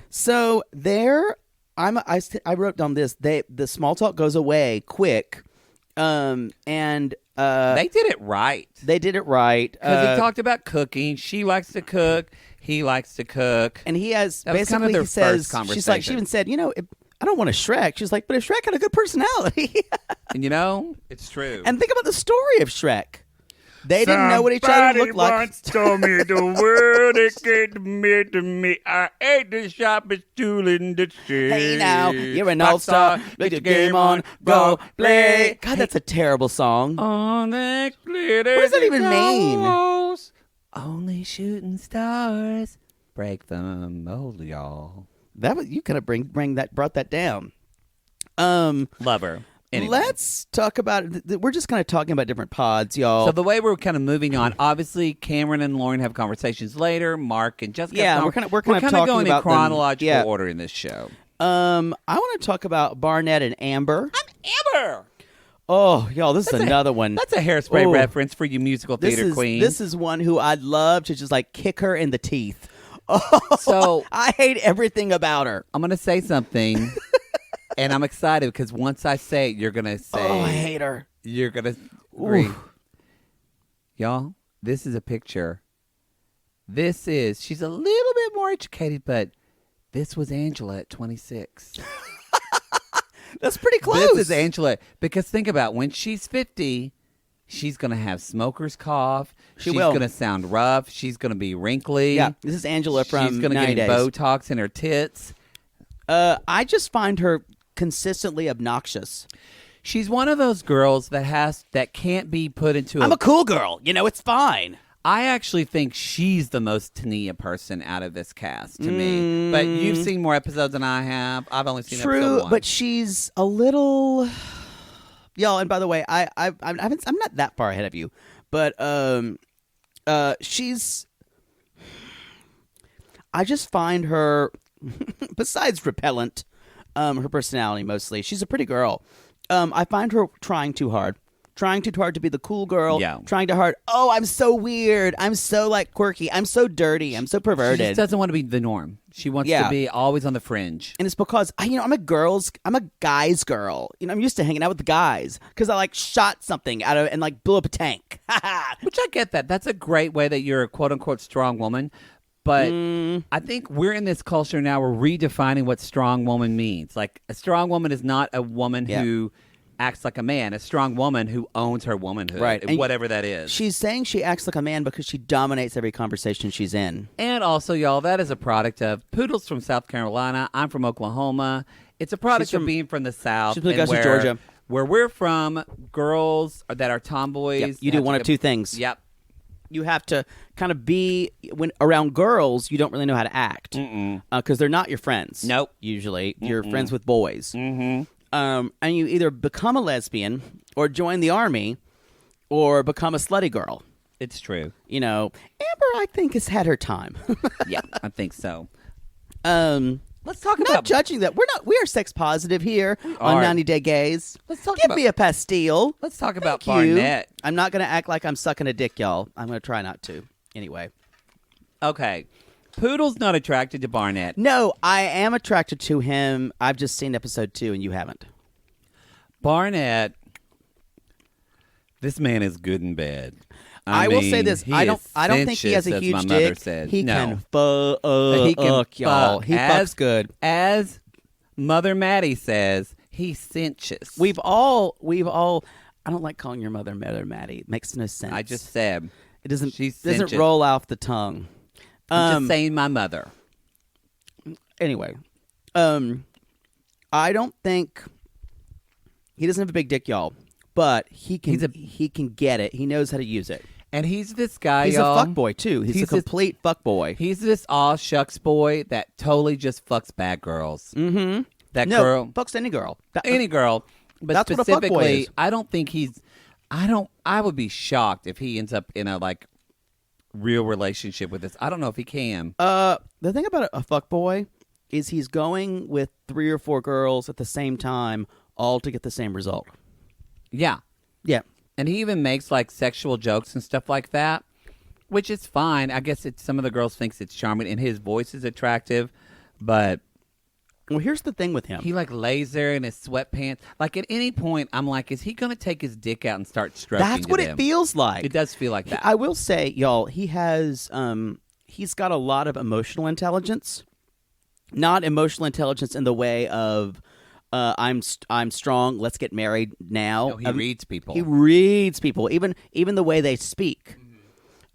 So there, I wrote down this. The small talk goes away quick, and they did it right. They did it right because he talked about cooking. She likes to cook. He likes to cook, and he has that basically. Kind of he says, she's like, she even said, I don't want a Shrek. She's like, but if Shrek had a good personality, and it's true. And think about the story of Shrek. They didn't know what each other looked like. Once told me the world it came to me. I ate the sharpest tool in the trade. Hey now, you're an all-star. Get your game on, go play. God, that's a terrible song. On that glitter, What does that even mean? Only shooting stars break the mold, y'all. That was you kind of brought that down. Lover. Anyway. Let's talk about. We're just kind of talking about different pods, y'all. So the way we're kind of moving on, obviously, Cameron and Lauren have conversations later. Mark and Jessica. Yeah, we're kind of talking going about in chronological them. Yeah. order in this show. I want to talk about Barnett and Amber. I'm Amber. Oh, y'all, this is another one. That's a Hairspray reference for you musical theater queens. This is one who I'd love to just like kick her in the teeth. Oh, so I hate everything about her. I'm going to say something, and I'm excited because once I say it, you're going to say, oh, I hate her. You're going to agree. Y'all, this is a picture. She's a little bit more educated, but this was Angela at 26. That's pretty close. This is Angela. Because think about when she's 50, she's going to have smoker's cough. She's going to sound rough. She's going to be wrinkly. Yeah, this is Angela from She's going to 90 get Days. Botox in her tits. I just find her consistently obnoxious. She's one of those girls that can't be put into I'm a cool girl. It's fine. I actually think she's the most Tania person out of this cast to me. But you've seen more episodes than I have. I've only seen episode 1. But she's a little, y'all. And by the way, I'm not that far ahead of you, but she's. I just find her, besides repellent, her personality mostly. She's a pretty girl. I find her trying too hard. Trying too hard to be the cool girl. Yeah. Trying too hard. Oh, I'm so weird. I'm so like quirky. I'm so dirty. I'm so perverted. She just doesn't want to be the norm. She wants to be always on the fringe. And it's because I'm a guy's girl. I'm used to hanging out with the guys because I like shot something out of and like blew up a tank. Which I get that. That's a great way that you're a quote unquote strong woman. But I think we're in this culture now. We're redefining what strong woman means. Like a strong woman is not a woman who acts like a man. A strong woman who owns her womanhood, right? And whatever that is. She's saying she acts like a man because she dominates every conversation she's in. And also, y'all, that is a product of Poodle's from South Carolina. I'm from Oklahoma. It's a product of being from the South. She's from Augusta, Georgia. Where we're from, girls that are tomboys. Yep. You do one of two things. Yep. You have to kind of be when around girls. You don't really know how to act because they're not your friends. Nope. Usually, you're friends with boys. Mm-hmm. And you either become a lesbian or join the army or become a slutty girl. It's true. Amber, I think, has had her time. Yeah, I think so. Let's talk about judging that. We are sex positive here on 90 Day Gays. Let's talk Give me a pastille. Let's talk about Thank you. Barnett. I'm not going to act like I'm sucking a dick, y'all. I'm going to try not to. Anyway. Okay. Poodle's not attracted to Barnett. No, I am attracted to him. I've just seen episode 2 and you haven't. Barnett, this man is good and bad. I will say this. I don't think he has a huge dick. He can fuck, y'all. He fucks good. As Mother Maddie says, he cinches. We've all. I don't like calling your mother Maddie. It makes no sense. I just said it doesn't roll off the tongue. I'm just saying my mother. Anyway, I don't think he doesn't have a big dick, y'all, but he can get it. He knows how to use it. And he's this guy, He's y'all. a fuckboy too. He's a complete fuckboy. He's this aw shucks boy that totally just fucks bad girls. Mm-hmm. That girl fucks any girl. Any girl. But that's specifically, what a fuckboy is. I don't think I would be shocked if he ends up in a real relationship with this. I don't know if he can. The thing about a fuckboy is he's going with 3 or 4 girls at the same time, all to get the same result. Yeah. Yeah. And he even makes sexual jokes and stuff like that, which is fine. I guess some of the girls thinks it's charming and his voice is attractive, but well, here's the thing with him. He lays there in his sweatpants. At any point, I'm like, is he going to take his dick out and start stroking? That's what it feels like. It does feel like that. I will say, y'all, he has he's got a lot of emotional intelligence. Not emotional intelligence in the way of I'm strong. Let's get married now. No, he reads people. He reads people, even the way they speak.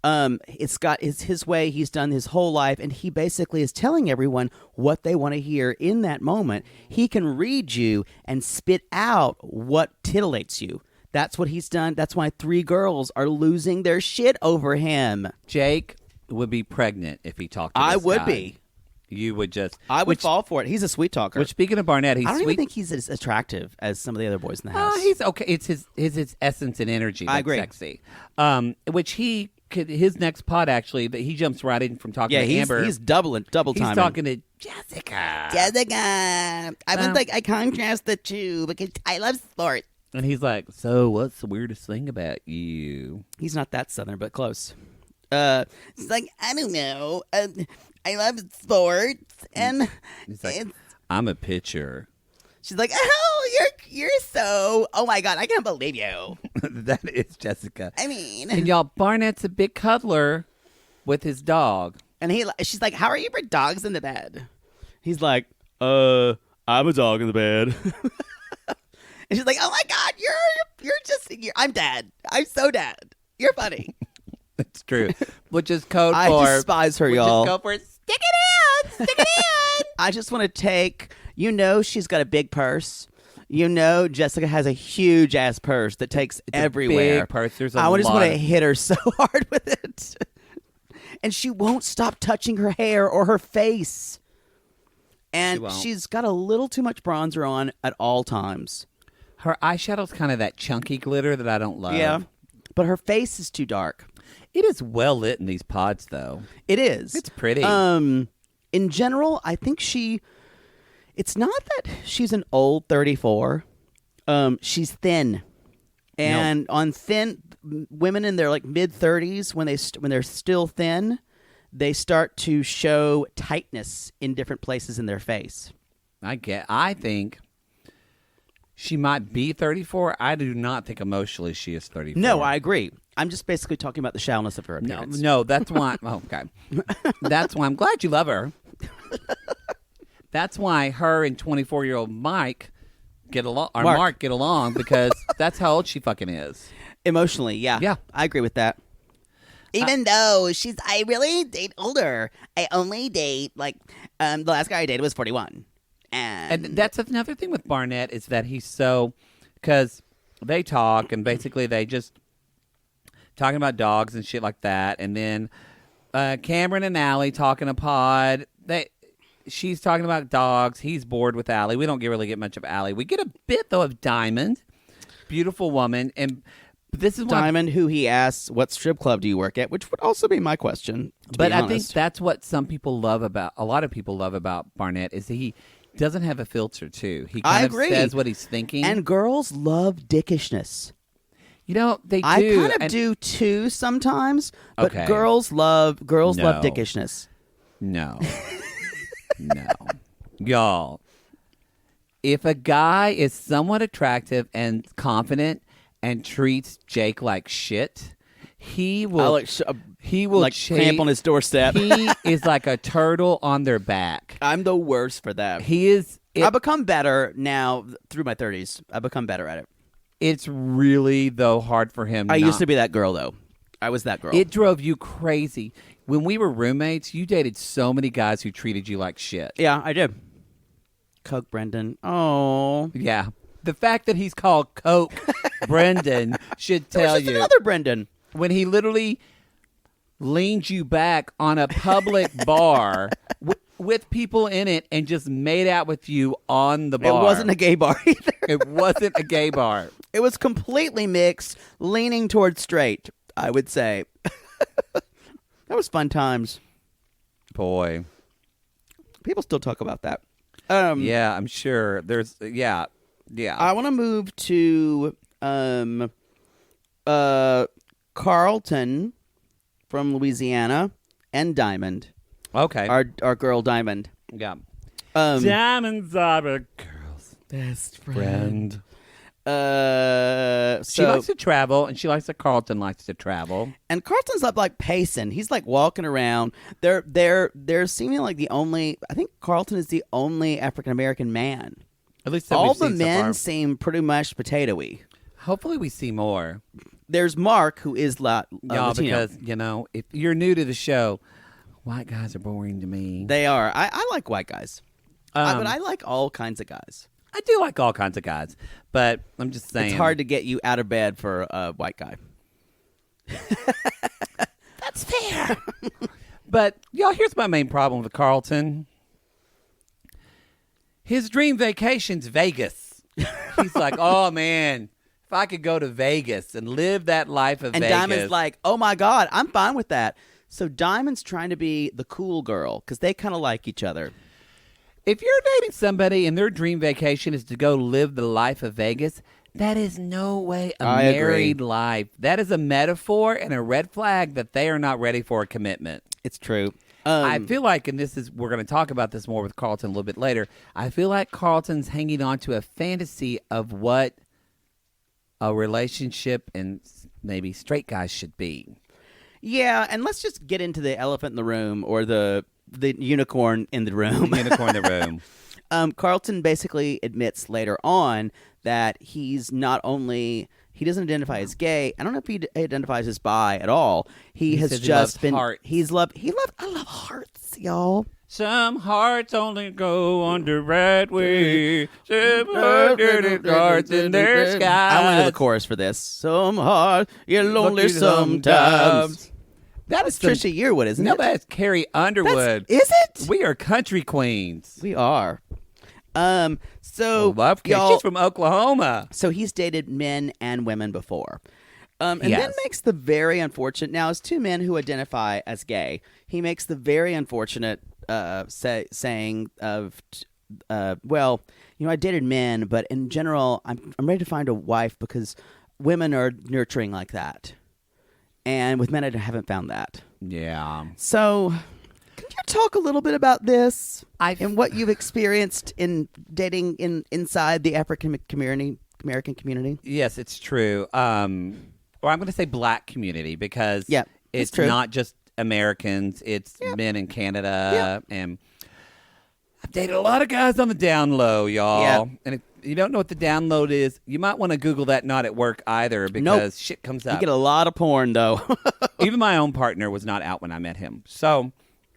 It's got his way. He's done his whole life, and he basically is telling everyone what they want to hear in that moment. He can read you and spit out what titillates you. That's what he's done. That's why 3 girls are losing their shit over him. Jake would be pregnant if he talked to this I would guy. be. You would just. I would fall for it. He's a sweet talker. Which, speaking of Barnett, he's I don't sweet. even think he's as attractive as some of the other boys in the house. He's okay. It's his essence and energy. That's I agree. Sexy. Which he could. His next pod actually that he jumps right in from talking to he's, Amber. he's double timing. He's talking to Jessica. Jessica, I was like, I contrast the two because I love sports. And he's like, "So, what's the weirdest thing about you?" He's not that southern, but close. It's like, I don't know. I love sports, and He's like, "I'm a pitcher." she's like, "Oh, you're so. Oh my god, I can't believe you." That is Jessica. I mean, And y'all, Barnett's a big cuddler with his dog. and she's like, "How are you for dogs in the bed?" He's like, I'm a dog in the bed." And she's like, "Oh my god, I'm dead. I'm so dead. You're funny." That's true. Which is code I for. despise her, which y'all. is code for stick it in. Stick it in. I just want to take. She's got a big purse. Jessica has a huge ass purse that takes everywhere. Big purse. There's I just lot want to of- hit her so hard with it. And she won't stop touching her hair or her face. And won't. she's got a little too much bronzer on at all times. Her eyeshadow's kind of that chunky glitter that I don't love. Yeah. But her face is too dark. It is well lit in these pods, though. It is. It's pretty. In general, I think it's not that she's an old 34. She's thin. And on thin women in their like mid 30s, when they're still thin, they start to show tightness in different places in their face. I think she might be 34. I do not think emotionally she is 34. No, I agree. I'm just basically talking about the shallowness of her No, appearance. no, that's why. Okay, that's why I'm glad you love her. That's why her and 24-year-old Mike get along, or Mark get along, because that's how old she fucking is. Emotionally, yeah. Yeah. I agree with that. Even though I really date older. I only date, the last guy I dated was 41. And that's another thing with Barnett is that he's so, because they talk and basically they just talking about dogs and shit like that. And then Cameron and Allie talking a pod. She's talking about dogs. He's bored with Allie. We don't really get much of Allie. We get a bit, though, of Diamond. Beautiful woman. And this is Diamond, who he asks, what strip club do you work at? Which would also be my question. But I think that's what a lot of people love about Barnett is he doesn't have a filter, too. He kind of says what he's thinking. And girls love dickishness. They do. I kind of do, too, sometimes. But Okay. girls love No. dickishness. No. No. Y'all, if a guy is somewhat attractive and confident and treats Jake like shit, he will cramp on his doorstep. He is like a turtle on their back. I'm the worst for that. He is. I've become better now through my 30s. I've become better at it. It's really, though, hard for him. I used to be that girl, though. I was that girl. It drove you crazy. When we were roommates, you dated so many guys who treated you like shit. Yeah, I did. Coke Brendan. Oh. Yeah. The fact that he's called Coke Brendan should tell you. Another Brendan. When he literally leaned you back on a public bar with people in it and just made out with you on the bar. It wasn't a gay bar either. It wasn't a gay bar. It was completely mixed, leaning towards straight, I would say. That was fun times. Boy. People still talk about that. Yeah, I'm sure. Yeah. I want to move to Carlton from Louisiana and Diamond. Okay. Our girl Diamond. Yeah. Diamonds are a girl's best friend. So She likes to travel, and she likes that Carlton likes to travel. And Carlton's like pacing. He's like walking around. They're seeming like the only. I think Carlton is the only African American man At least that all we've the seen so men far. seem pretty mashed potatoey. Hopefully we see more. There's Mark, who is Y'all, Latino. because, if you're new to the show, white guys are boring to me. They are. I like white guys. Um, But I like all kinds of guys. I do like all kinds of guys, but I'm just saying. It's hard to get you out of bed for a white guy. That's fair. But, y'all, here's my main problem with Carlton. His dream vacation's Vegas. He's like, oh, man, if I could go to Vegas and live that life of And Vegas. Diamond's like, oh, my God, I'm fine with that. So Diamond's trying to be the cool girl because they kind of like each other. If you're dating somebody and their dream vacation is to go live the life of Vegas, that is no way a I agree. married life. That is a metaphor and a red flag that they are not ready for a commitment. It's true. I feel like, and we're going to talk about this more with Carlton a little bit later, I feel like Carlton's hanging on to a fantasy of what a relationship and maybe straight guys should be. Yeah, and let's just get into the elephant in the room or the unicorn in the room. Unicorn in the room. Carlton basically admits later on that he's not only he doesn't identify as gay. I don't know if he identifies as bi at all. He has says he just loves been. hearts. I love hearts, y'all. Some hearts only go under right way. Some hearts in their skies. I want to do the chorus for this. Some heart, you're lonely sometimes. That That's is Trisha Yearwood, isn't No, it? that's Carrie Underwood. Is it? We are country queens. We are. So Love y'all, She's from Oklahoma. So he's dated men and women before. And He then has. makes the very unfortunate, now as two men who identify as gay, he makes the very unfortunate saying of, well, I dated men, but in general, I'm ready to find a wife because women are nurturing like that. And with men, I haven't found that. Yeah. So, can you talk a little bit about this I've- and what you've experienced in dating inside the African community, American community? Yes, it's true. Or I'm going to say black community because Yeah, it's true. not just Americans. It's men in Canada. And I've dated a lot of guys on the down low, y'all. Yeah. And if you don't know what the download is, you might want to Google that not at work either because shit comes You up. get a lot of porn, though. Even my own partner was not out when I met him. So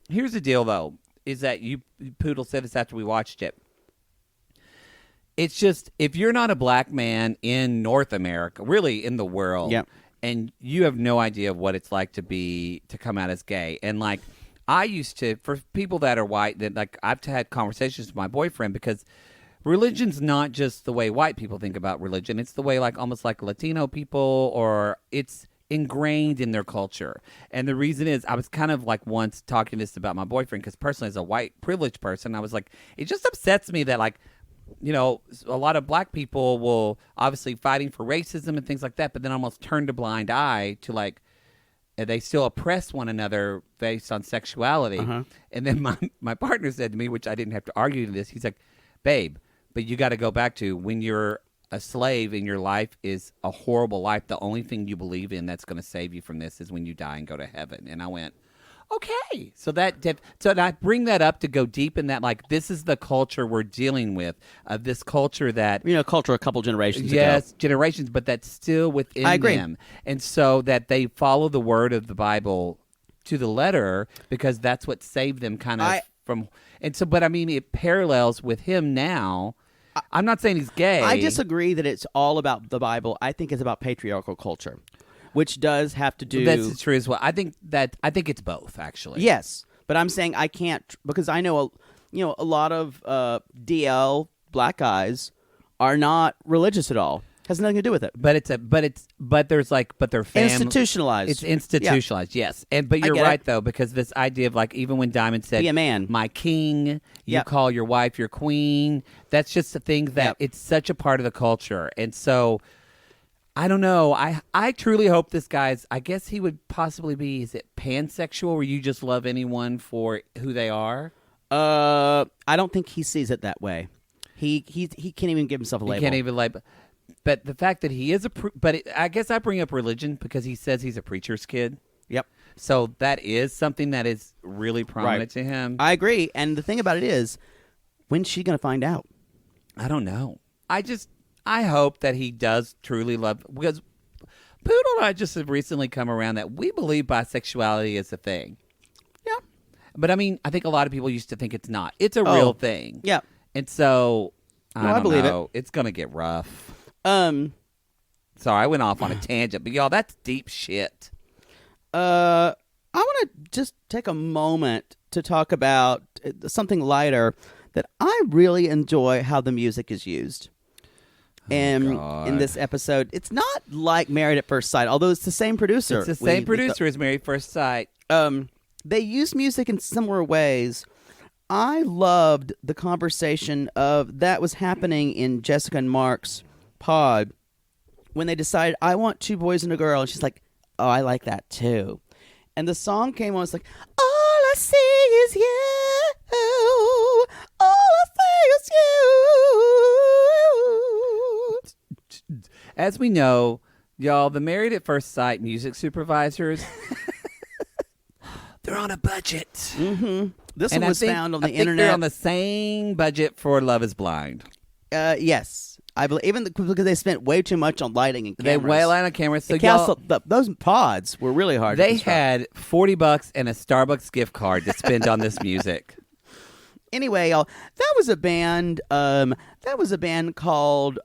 here's the deal, though, is that Poodle said this after we watched it. It's just, if you're not a black man in North America, really in the world, Yep. and you have no idea what it's like to come out as gay. And like, I used to, for people that are white, that like I've had conversations with my boyfriend because religion's not just the way white people think about religion. It's the way like almost like Latino people, or it's ingrained in their culture. And the reason is I was kind of like once talking this about my boyfriend because personally as a white privileged person, I was like, it just upsets me that like, a lot of black people will obviously fighting for racism and things like that, but then almost turned a blind eye to like, they still oppress one another based on sexuality. Uh-huh. And then my partner said to me, which I didn't have to argue to this, he's like, babe, but you got to go back to when you're a slave and your life is a horrible life, the only thing you believe in that's going to save you from this is when you die and go to heaven. And I went, okay. So I bring that up to go deep in that, like, this is the culture we're dealing with, of this culture that Culture a couple generations ago. yes, generations, but that's still within I agree. them. And so that they follow the word of the Bible to the letter because that's what saved them kind of from. And so, but I mean, it parallels with him now. I'm not saying he's gay. I disagree that it's all about the Bible. I think it's about patriarchal culture, which does have to do. That's true as well. I think it's both, actually. Yes, but I'm saying I can't because I know a lot of DL black guys are not religious at all. Has nothing to do with it. But they're family Institutionalized. It's institutionalized, yes. But you're get right it. though, because this idea of like even when Diamond said, Be a man. my king, you Yep. call your wife your queen. That's just a thing that Yep. it's such a part of the culture, and so. I don't know. I truly hope this guy's. I guess he would possibly be. Is it pansexual, where you just love anyone for who they are? I don't think he sees it that way. He can't even give himself a label. He can't even label. But the fact that he is I guess I bring up religion because he says he's a preacher's kid. Yep. So that is something that is really prominent to him. I agree. And the thing about it is, when's she going to find out? I don't know. I hope that he does truly love, because Poodle and I just have recently come around that we believe bisexuality is a thing. Yeah. But I mean, I think a lot of people used to think it's not. It's a real thing. Yeah. And so, I believe know. It's going to get rough. Um. Sorry, I went off on a tangent, but y'all, that's deep shit. I want to just take a moment to talk about something lighter that I really enjoy how the music is used. In this episode, it's not like Married at First Sight, although it's the same producer. It's the same producer as Married at First Sight. They use music in similar ways. I loved the conversation that was happening in Jessica and Mark's pod when they decided, I want 2 boys and a girl. And she's like, oh, I like that too. And the song came on. It's like, all I see is you. All I see is you. As we know, y'all, the Married at First Sight music supervisors, they're on a budget. Mm-hmm. This one was found on the internet. They're on the same budget for Love is Blind. Yes. I believe, even because they spent way too much on lighting and cameras. They way light on cameras. So those pods were really hard. They had $40 and a Starbucks gift card to spend on this music. Anyway, y'all, that was a band. Called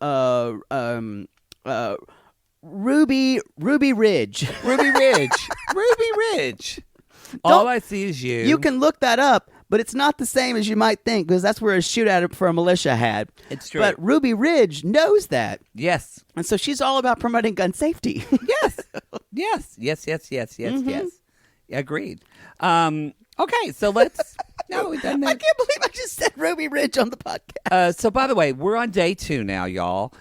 Ruby Ridge. Ruby Ridge. Ruby Ridge. All I see is you. You can look that up, but it's not the same as you might think, because that's where a shootout for a militia had. It's true. But Ruby Ridge knows that. Yes. And so she's all about promoting gun safety. Yes. Yes. Yes. Agreed. Okay, so let's... No, it doesn't. I can't believe I just said Ruby Ridge on the podcast. So, by the way, we're on day 2 now, y'all,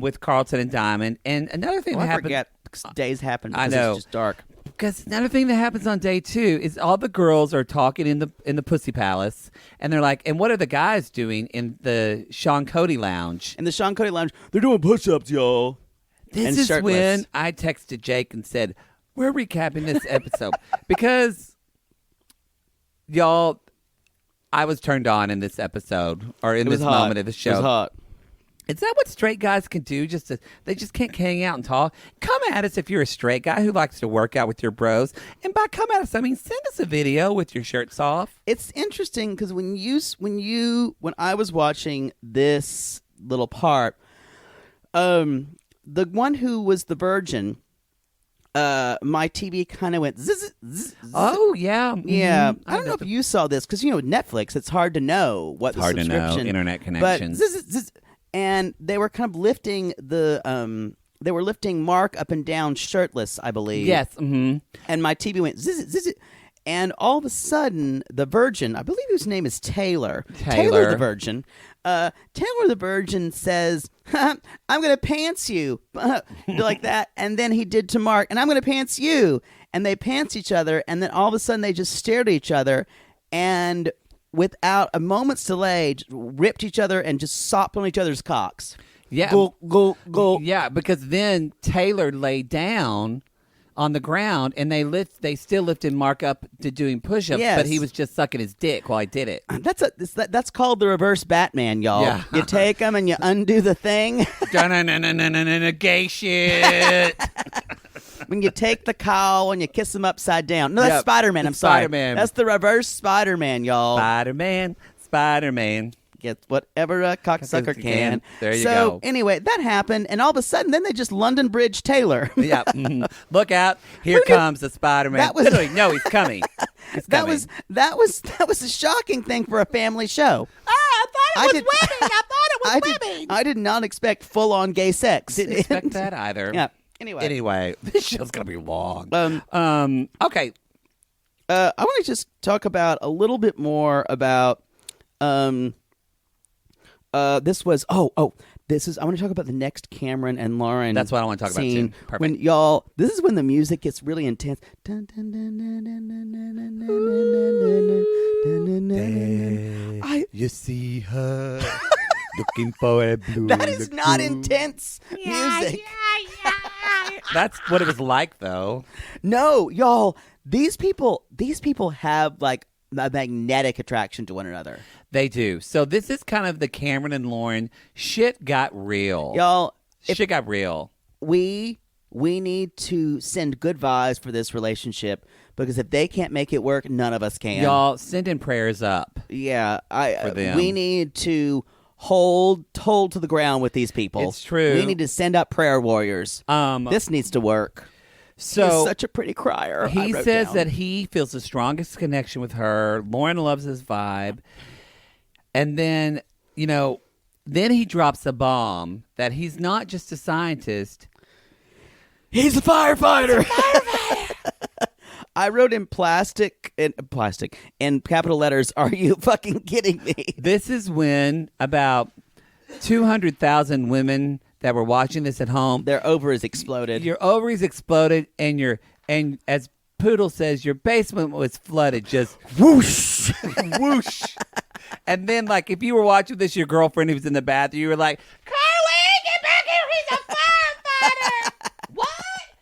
with Carlton and Diamond. And another thing that happened... I forget. Days happen because I know. It's just dark. Because another thing that happens on day 2 is all the girls are talking in the Pussy Palace, and they're like, and what are the guys doing in the Sean Cody Lounge? In the Sean Cody Lounge, they're doing push-ups, y'all. This is shirtless. When I texted Jake and said, we're recapping this episode. Because, y'all, I was turned on in this episode, or in this moment of the show. It was hot. Is that what straight guys can do? They just can't hang out and talk? Come at us if you're a straight guy who likes to work out with your bros. And by come at us, I mean send us a video with your shirts off. It's interesting because when I was watching this little part, the one who was the virgin, my TV kind of went zzz, zzz, zzz. Oh yeah, yeah. I don't know if you saw this because Netflix. It's hard to know what the subscription. Hard to know internet connections. But zzz, zzz, and they were kind of lifting they were lifting Mark up and down shirtless, I believe. Yes. Mm-hmm. And my TV went zzz, zzz, and all of a sudden, the virgin, I believe his name is Taylor. Taylor the virgin. Taylor the virgin says, I'm going to pants you. Like that. And then he did to Mark, and I'm going to pants you. And they pants each other, and then all of a sudden they just stared at each other, and without a moment's delay, just ripped each other and just sopped on each other's cocks. Yeah. Go. Yeah, because then Taylor lay down on the ground, and they still lifted Mark up to doing push-ups, yes. But he was just sucking his dick while I did it. That's called the reverse Batman, y'all. Yeah. You take them and you undo the thing. Gay shit. When you take the cowl and you kiss them upside down. No, that's Spider-Man. I'm sorry. Spider-Man. That's the reverse Spider-Man, y'all. Spider-Man. Get whatever a cocksucker can. There you go. go. Anyway, that happened, and all of a sudden, then they just London Bridge Taylor. Yeah. Look out! Here comes the Spider-Man. No, he's coming. That was a shocking thing for a family show. I thought it was women. I did not expect full-on gay sex. Didn't expect that either. Yeah. Anyway, this show's gonna be long. Okay. I want to just talk about a little bit more about. This was I want to talk about the next Cameron and Lauren. That's what I want to talk about too. Perfect. When y'all, this is when the music gets really intense. You see her looking for a blue. That is not intense music. That's what it was like, though. No, y'all. These people have like a magnetic attraction to one another. They do. So this is kind of the Cameron and Lauren. Shit got real. Y'all, Shit got real. we need to send good vibes for this relationship, because if they can't make it work, none of us can. Y'all, send in prayers up. Yeah, For them. we need to hold to the ground with these people. It's true. We need to send up prayer warriors. This needs to work. So He's such a pretty crier. he says that he feels the strongest connection with her. Lauren loves his vibe. And then, then he drops a bomb that he's not just a scientist. he's a firefighter. I wrote in in capital letters, "Are you fucking kidding me?" This is when about 200,000 women that were watching this at home, Their ovaries exploded. your ovaries exploded, and as Poodle says, your basement was flooded. Just Whoosh. whoosh. And then, like, if you were watching this, your girlfriend who was in the bathroom, you were like, Carly, get back here. He's a firefighter. What?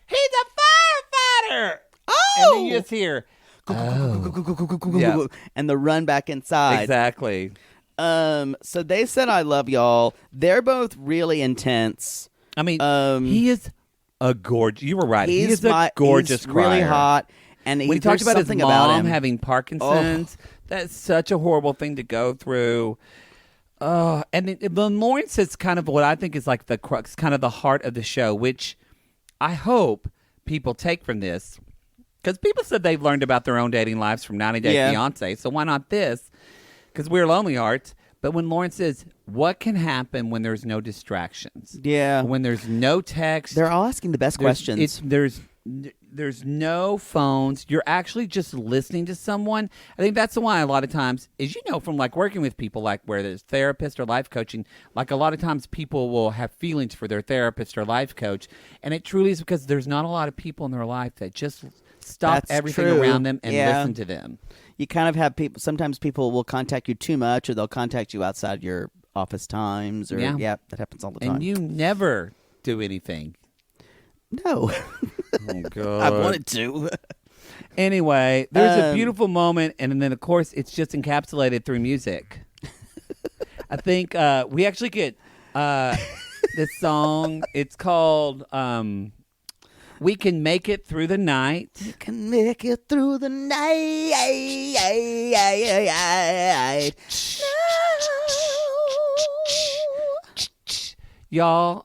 He's a firefighter. Oh! And then you just hear, Yeah. And the run back inside. exactly. So they said, "I love y'all." They're both really intense. I mean, Um, he is a gorgeous. You were right. He He's is a gorgeous he's really crier. hot. And When he talked about his something mom about him. having Parkinson's, that's such a horrible thing to go through. And then Lauren says kind of what I think is like the crux, kind of the heart of the show, which I hope people take from this. Because people said they've learned about their own dating lives from 90 Day Yeah. Fiancé, so why not this? Because we're lonely hearts. But when Lauren says, what can happen when there's no distractions? Yeah. When there's no text. They're all asking the best questions. There's no phones. You're actually just listening to someone. I think that's why a lot of times, as you know, from like working with people, like where there's therapist or life coaching, like a lot of times people will have feelings for their therapist or life coach, and it truly is because there's not a lot of people in their life that just stop That's everything true. around them and Yeah. listen to them. You kind of have people. Sometimes people will contact you too much, or they'll contact you outside your office times. Or Yeah. that happens all the time. And you never do anything. No, Oh, God. I wanted to. Anyway, there's a beautiful moment, and then, of course, it's just encapsulated through music. I think we actually get this song. It's called We Can Make It Through the Night. You can make it through the night. Y'all,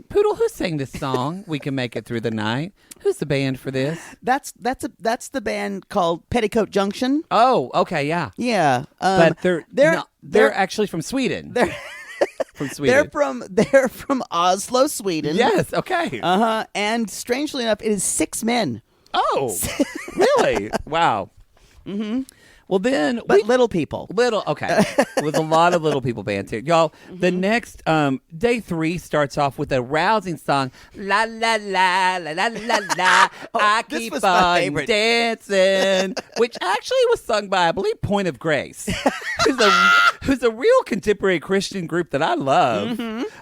Poodle, who sang this song, We Can Make It Through the Night? Who's the band for this? That's the band called Petticoat Junction. Oh, okay, yeah. Yeah, But they're they're actually from Sweden. they're From Sweden. they're from Oslo, Sweden. Yes, okay. And strangely enough, it is 6 men. Oh, really? Wow. Mm-hmm. Well, then But little people. Okay. With a lot of little people bands here. Y'all, the next day 3 starts off with a rousing song. La la la la la la la. I this keep was my on favorite. dancing. Which actually was sung by, I believe, Point of Grace. who's a real contemporary Christian group that I love.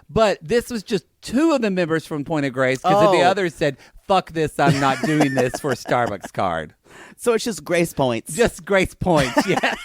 But this was just 2 of the members from Point of Grace, because the others said, fuck this, I'm not doing this for a Starbucks card. So it's just grace points. Just Grace Points, yeah.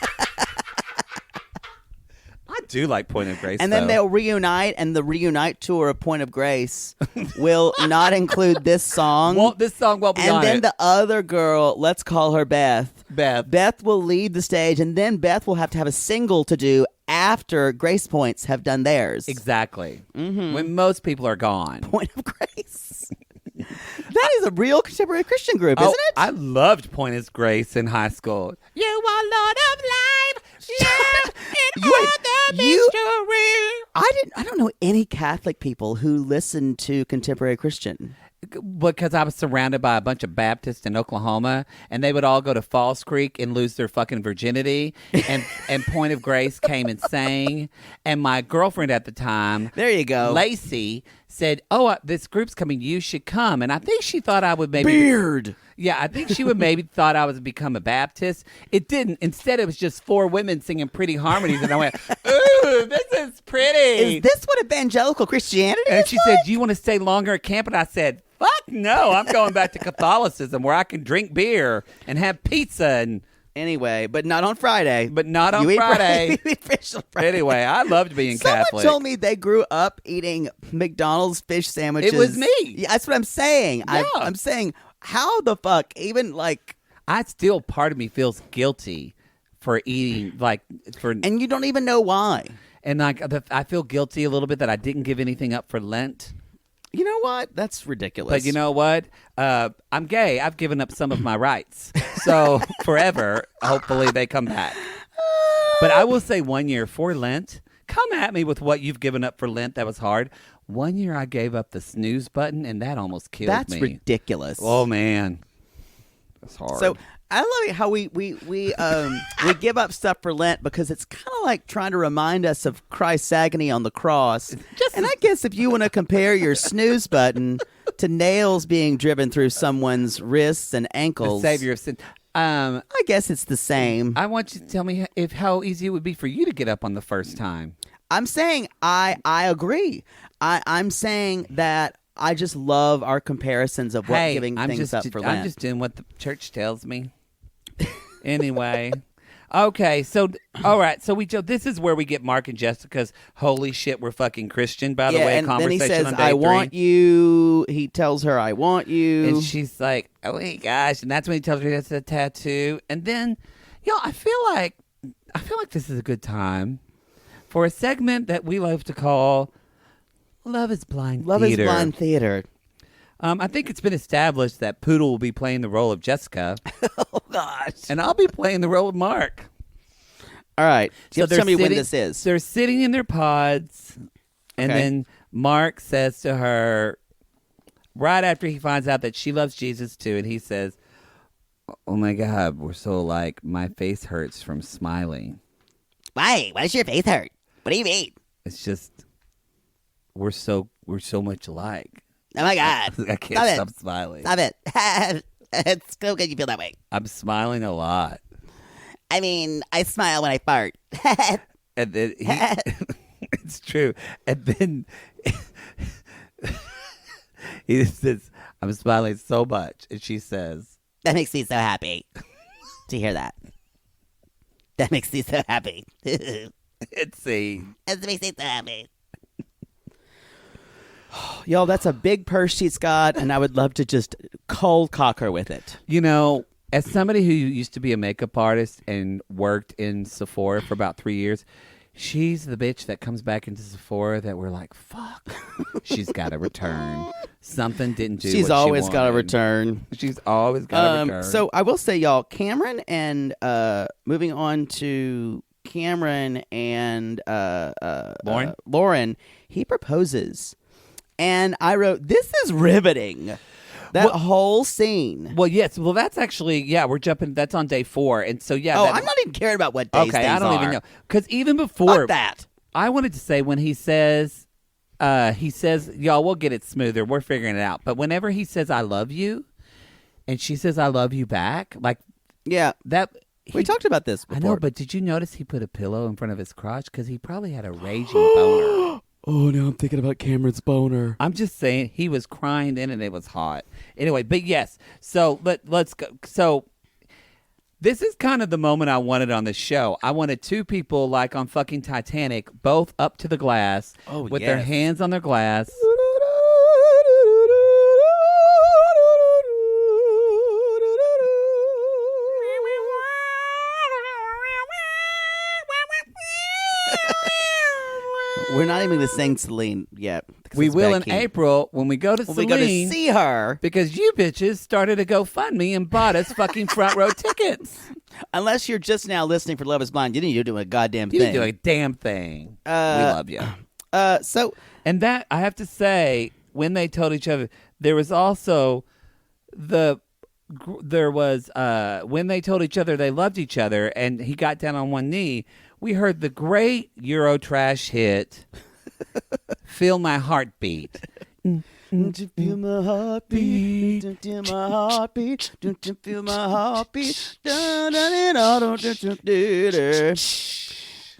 I do like Point of Grace, And then though. they'll reunite, and the reunite tour of Point of Grace will not include this song. This song won't be and on then it. the other girl, let's call her Beth. Beth. Beth will lead the stage, and then Beth will have to have a single to do after Grace Points have done theirs. Exactly. When most people are gone. Point of Grace. That is a real contemporary Christian group, isn't it? I loved Point of Grace in high school. You are Lord of Life. Yeah, and all the mystery. I don't know any Catholic people who listen to contemporary Christian. Because I was surrounded by a bunch of Baptists in Oklahoma, and they would all go to Falls Creek and lose their fucking virginity. And Point of Grace came and sang. And my girlfriend at the time, There you go. Lacey, said, "Oh, this group's coming. You should come." And I think she thought I would maybe Beard. Yeah, I think she would maybe thought I would become a Baptist. It didn't. Instead, it was just 4 women singing pretty harmonies, and I went, "Ooh, this is pretty." Is this what evangelical Christianity And is she like? said, "Do you want to stay longer at camp?" And I said, "Fuck no! I'm going back to Catholicism where I can drink beer and have pizza and Anyway, but not on Friday. But not on You eat Friday. You eat fish on Friday. Anyway, I loved being Someone Catholic. told me they grew up eating McDonald's fish sandwiches. It was me. Yeah, that's what I'm saying. Yeah. I'm saying, how the fuck? Even like, I still, part of me feels guilty for eating, and you don't even know why. And I feel guilty a little bit that I didn't give anything up for Lent. You know what? That's ridiculous. But you know what? I'm gay. I've given up some of my rights. So forever, hopefully they come back. But I will say 1 year for Lent, come at me with what you've given up for Lent. That was hard. 1 year I gave up the snooze button, and that almost killed me. That's ridiculous. Oh, man. That's hard. So I love it how we give up stuff for Lent because it's kind of like trying to remind us of Christ's agony on the cross. And I guess if you want to compare your snooze button to nails being driven through someone's wrists and ankles, the Savior of sin. I guess it's the same. I want you to tell me how easy it would be for you to get up on the first time. I'm saying I agree. I'm saying that I just love our comparisons of what giving things up for Lent. I'm just doing what the church tells me. Anyway. Okay, so, all right, so this is where we get Mark and Jessica's holy shit, we're fucking Christian, by the way, and conversation then he says, on day I 3. want you. He tells her, I want you. And she's like, oh my gosh, and that's when he tells her he has a tattoo. And then, I feel like this is a good time for a segment that we love to call Love is Blind Theater. Love is Blind Theater. I think it's been established that Poodle will be playing the role of Jessica. Oh, gosh. And I'll be playing the role of Mark. All right. So tell me when sitting- this is. They're sitting in their pods, and Okay. then Mark says to her, right after he finds out that she loves Jesus too, and he says, oh my God, we're so alike. My face hurts from smiling. Why? Why does your face hurt? What do you mean? It's just, we're so much alike. Oh, my God. I can't stop smiling. Stop it. It's so good you feel that way. I'm smiling a lot. I mean, I smile when I fart. And then it's true. And then he says, I'm smiling so much. And she says, That makes me so happy to hear that. That makes me so happy. let's see. That makes me so happy. Y'all, that's a big purse she's got, and I would love to just cold cock her with it. As somebody who used to be a makeup artist and worked in Sephora for about 3 years, she's the bitch that comes back into Sephora that we're like, fuck, she's got to return. Something didn't do She's what always she got to wanted. return. She's always got to return. So I will say, y'all, Cameron and moving on to Cameron and Lauren, he proposes. And I wrote, this is riveting. That whole scene. Well, yes. Well, that's actually, we're jumping. That's on day 4. And so, Oh, I'm not even caring about what days okay, things I don't are. even know. Because even before Fuck that. I wanted to say when he says, y'all, we'll get it smoother. We're figuring it out. But whenever he says, I love you, and she says, I love you back, like Yeah. that. We talked about this before. I know, but did you notice he put a pillow in front of his crotch? Because he probably had a raging boner. Oh, now I'm thinking about Cameron's boner. I'm just saying he was crying then and it was hot. Anyway, but yes. So let's go. So this is kind of the moment I wanted on the show. I wanted 2 people like on fucking Titanic, both up to the glass with their hands on their glass. We're not even going to sing Celine yet. We will in April when we go to Celine. We go to see her. Because you bitches started a GoFundMe and bought us fucking front row tickets. Unless you're just now listening for Love is Blind, you didn't do a goddamn thing. You didn't do a damn thing. We love you. And that, I have to say, when they told each other, there was also when they told each other they loved each other and he got down on one knee, we heard the great Eurotrash hit, Feel My Heartbeat. Don't you feel my heartbeat? Don't you feel my heartbeat? Don't you feel my heartbeat?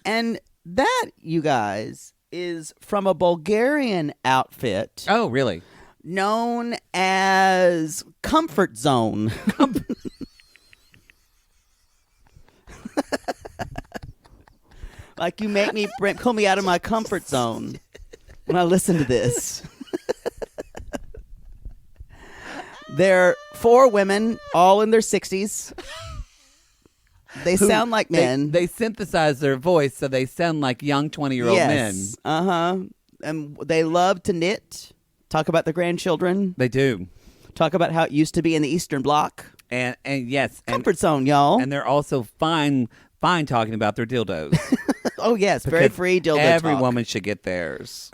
And that, you guys, is from a Bulgarian outfit Oh, really? known as Comfort Zone. Like you make me pull me out of my comfort zone when I listen to this. They're 4 women, all in their 60s. They sound like men. They synthesize their voice so they sound like young 20-year-old men. Uh-huh. And they love to knit, talk about their grandchildren. They do. Talk about how it used to be in the Eastern Bloc. And yes. Comfort zone, y'all. And they're also fine talking about their dildos. Oh, yes. Very free dildo Every talk. woman should get theirs.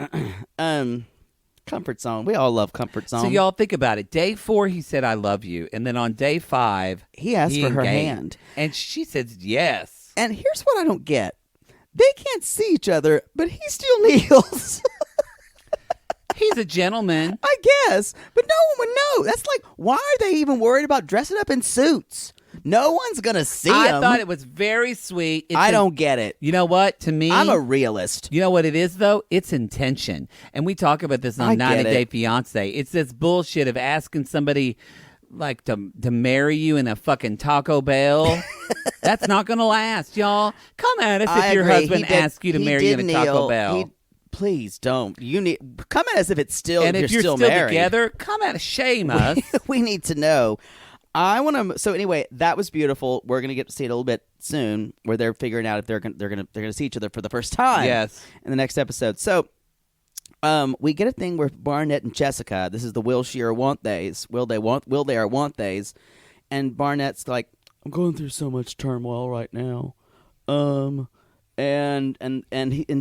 Comfort zone. We all love comfort zone. So y'all think about it. Day 4, he said, "I love you," and then on day 5, he asked for her engaged. hand, and she says yes. And here's what I don't get: they can't see each other, but he still kneels. He's a gentleman, I guess, but no one would know. That's like, why are they even worried about dressing up in suits? No one's gonna see I him. thought it was very sweet. I don't get it. You know what? To me, I'm a realist. You know what it is, though? It's intention. And we talk about this on 90 Day Fiancé. It's this bullshit of asking somebody like to marry you in a fucking Taco Bell. That's not going to last, y'all. Come at us if your husband asks you to marry you in a Taco Bell. Please don't. You need come at us if it's still and if you're still married. Together. Come at us, shame us. We need to know. I want to. So anyway, that was beautiful. We're gonna get to see it a little bit soon, where they're figuring out if they're gonna see each other for the first time. Yes, in the next episode. So, we get a thing where Barnett and Jessica. This is the will she or won't they's. Will they or won't they's? And Barnett's like, I'm going through so much turmoil right now. And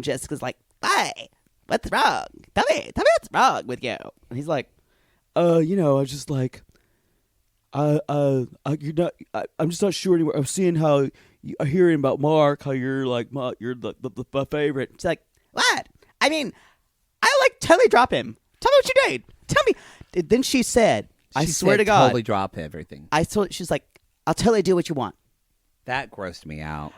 Jessica's like, hey, what's wrong? Tell me what's wrong with you. And he's like, I just like. I'm just not sure anymore. I'm seeing how I'm hearing about Mark, how you're like you're the favorite. She's like, what? I mean, I like totally drop him. Tell me what you did. Tell me. Then she said, I swear to God, totally drop everything. She's like, I'll totally do what you want. That grossed me out.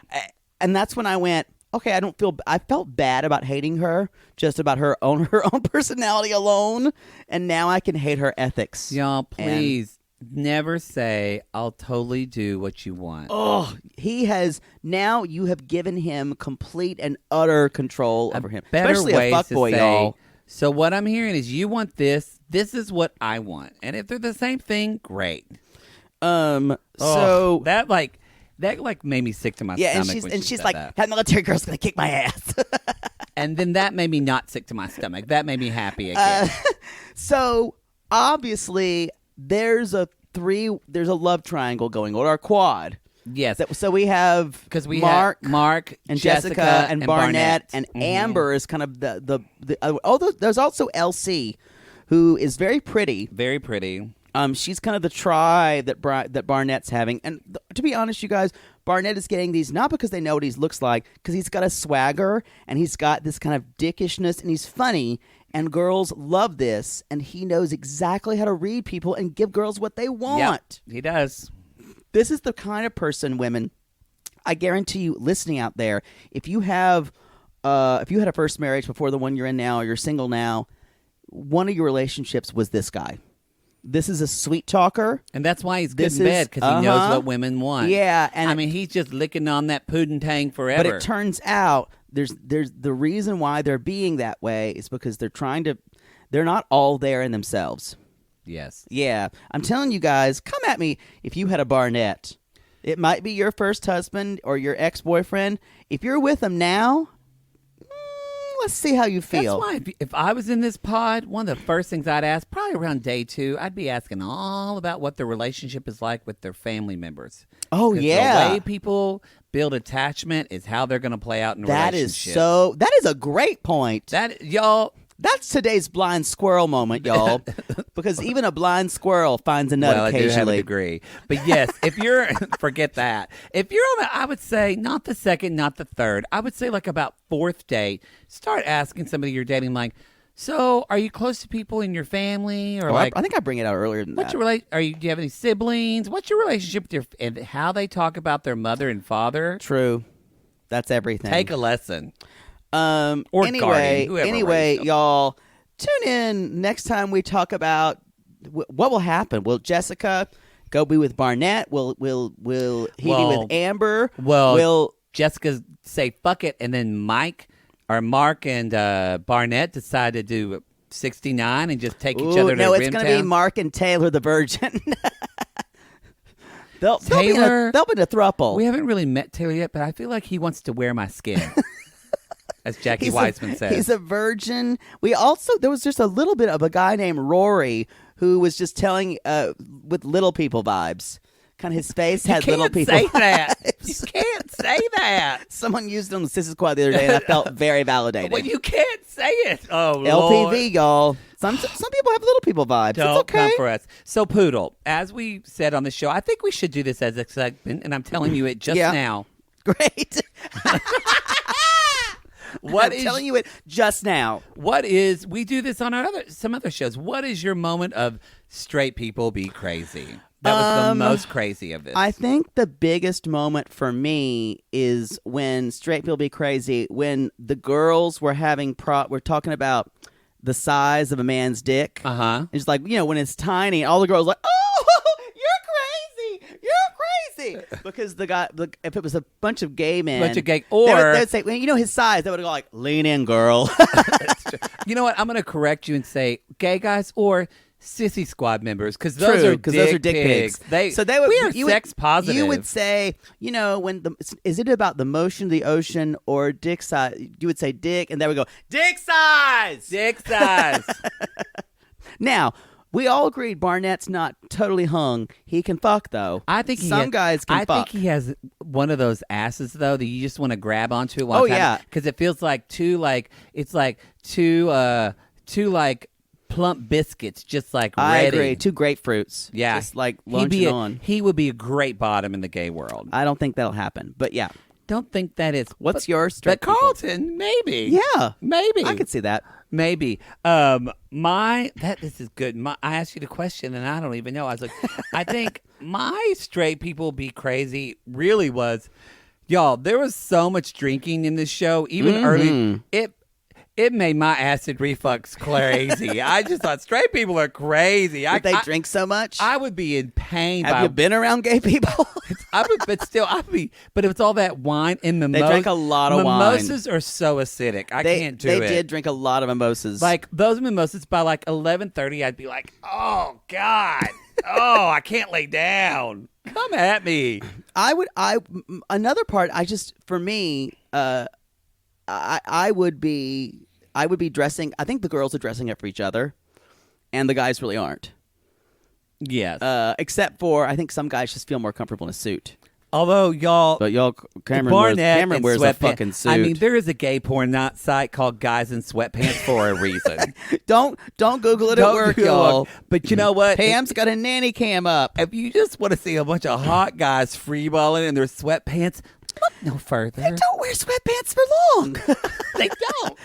And that's when I went, okay, I felt bad about hating her, just about her own personality alone, and now I can hate her ethics. Y'all, please. Never say, I'll totally do what you want. Oh, now you have given him complete and utter control over him. Especially a fuckboy, y'all. So what I'm hearing is you want this. This is what I want. And if they're the same thing, great. So that made me sick to my stomach. And she's like, that military girl's gonna kick my ass. And then that made me not sick to my stomach. That made me happy again. So obviously there's a love triangle going on, or a quad. Yes. So we have Mark and Jessica and Barnett and Amber is kind of although there's also Elsie, who is very pretty. Very pretty. She's kind of the try that Barnett's having. And to be honest, you guys, Barnett is getting these not because they know what he looks like, because he's got a swagger and he's got this kind of dickishness and he's funny. And girls love this, and he knows exactly how to read people and give girls what they want. Yep, he does. This is the kind of person, women, I guarantee you, listening out there, if you had a first marriage before the one you're in now, or you're single now, one of your relationships was this guy. This is a sweet talker. And that's why he's good in bed, because he knows what women want. Yeah. And I mean, he's just licking on that poontang forever. But it turns out there's the reason why they're being that way is because they're not all there in themselves. Yes. Yeah. I'm telling you guys, come at me if you had a Barnett. It might be your first husband or your ex-boyfriend. If you're with him now, let's see how you feel. That's why if I was in this pod, one of the first things I'd ask, probably around day 2, I'd be asking all about what their relationship is like with their family members. Oh, yeah. The way people build attachment is how they're going to play out in a relationship. That is a great point. That's today's blind squirrel moment, y'all. Because even a blind squirrel finds a nut occasionally. I do have a degree. But yes, if you're, forget that. If you're on I would say not the second, not the third. I would say like about 4th date, start asking somebody you're dating like, so are you close to people in your family? Or I think I bring it out earlier than that. Do you have any siblings? What's your relationship with and how they talk about their mother and father? True. That's everything. Take a lesson. Or anyway, y'all, tune in next time we talk about what will happen. Will Jessica go be with Barnett? Will he be with Amber? Well, Jessica say fuck it, and then Mark and Barnett decide to do 69 and just take each other to no, it's going to be Rimtown? Mark and Taylor the Virgin. they'll be in Taylor- a throuple. We haven't really met Taylor yet, but I feel like he wants to wear my skin, as Jackie Weissman says. He's a virgin. There was just a little bit of a guy named Rory who was just telling with little people vibes. Kind of his face had little people You can't say that. vibes. You can't say that. Someone used it on the Sisters Squad the other day, and I felt very validated. Well, you can't say it. Oh, LPV, Lord. y'all. Some people have little people vibes. Don't it's okay. come for us. So, Poodle, as we said on the show, I think we should do this as a segment, and I'm telling you it just Yeah. now. Great. I'm telling you it just now. We do this on some other shows. What is your moment of straight people be crazy? That was the most crazy of this. I think the biggest moment for me is when Straight People Be Crazy, when the girls were we're talking about the size of a man's dick. Uh-huh. It's like, when it's tiny, all the girls are like, oh, you're crazy. Because the guy, if it was a bunch of gay men, they would say, his size, they would go like, lean in, girl. You know what? I'm going to correct you and say gay guys or Sissy Squad members, because those are dick pigs. We are sex positive. You would say, is it about the motion of the ocean or dick size? You would say dick, and they would go, dick size! Dick size. Now, we all agreed Barnett's not totally hung. He can fuck, though. I think some guys can fuck. I think he has one of those asses, though, that you just want to grab onto. Because it feels like two plump biscuits, just like ready. I agree. 2 grapefruits. Yeah. Just like lunching on. He would be a great bottom in the gay world. I don't think that'll happen, but yeah. Don't think that is. What's your straight But Carlton, maybe. Yeah. Maybe. I could see that. Maybe. This is good. I asked you the question and I don't even know. I was like, I think my straight people be crazy really was, y'all, there was so much drinking in this show, even early. It made my acid reflux crazy. I just thought straight people are crazy. They drink so much? I would be in pain. Have you been around gay people? But it was all that wine and mimosas. They drank a lot of wine. Mimosas are so acidic. I can't do it. They did drink a lot of mimosas. Like those mimosas by like 11:30, I'd be like, oh God, I can't lay down. Come at me. Another part. For me, I would be dressing. I think the girls are dressing up for each other, and the guys really aren't. Yes. Except for I think some guys just feel more comfortable in a suit. Although Cameron wears a fucking suit. I mean, there is a gay porn site called Guys in Sweatpants for a reason. Don't Google it at work, y'all. But you know what? Pam's got a nanny cam up. If you just want to see a bunch of hot guys freeballing in their sweatpants, look no further. They don't wear sweatpants for long. They don't.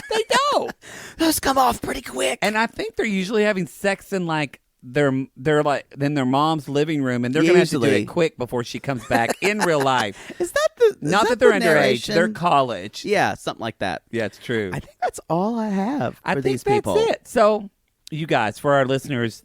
They don't. Those come off pretty quick. And I think they're usually having sex in like their mom's living room, and they're going to have to do it quick before she comes back in real life. Not that they're underage, they're college. Yeah, something like that. Yeah, it's true. I think that's all I have for these people. That's it. So, you guys, for our listeners,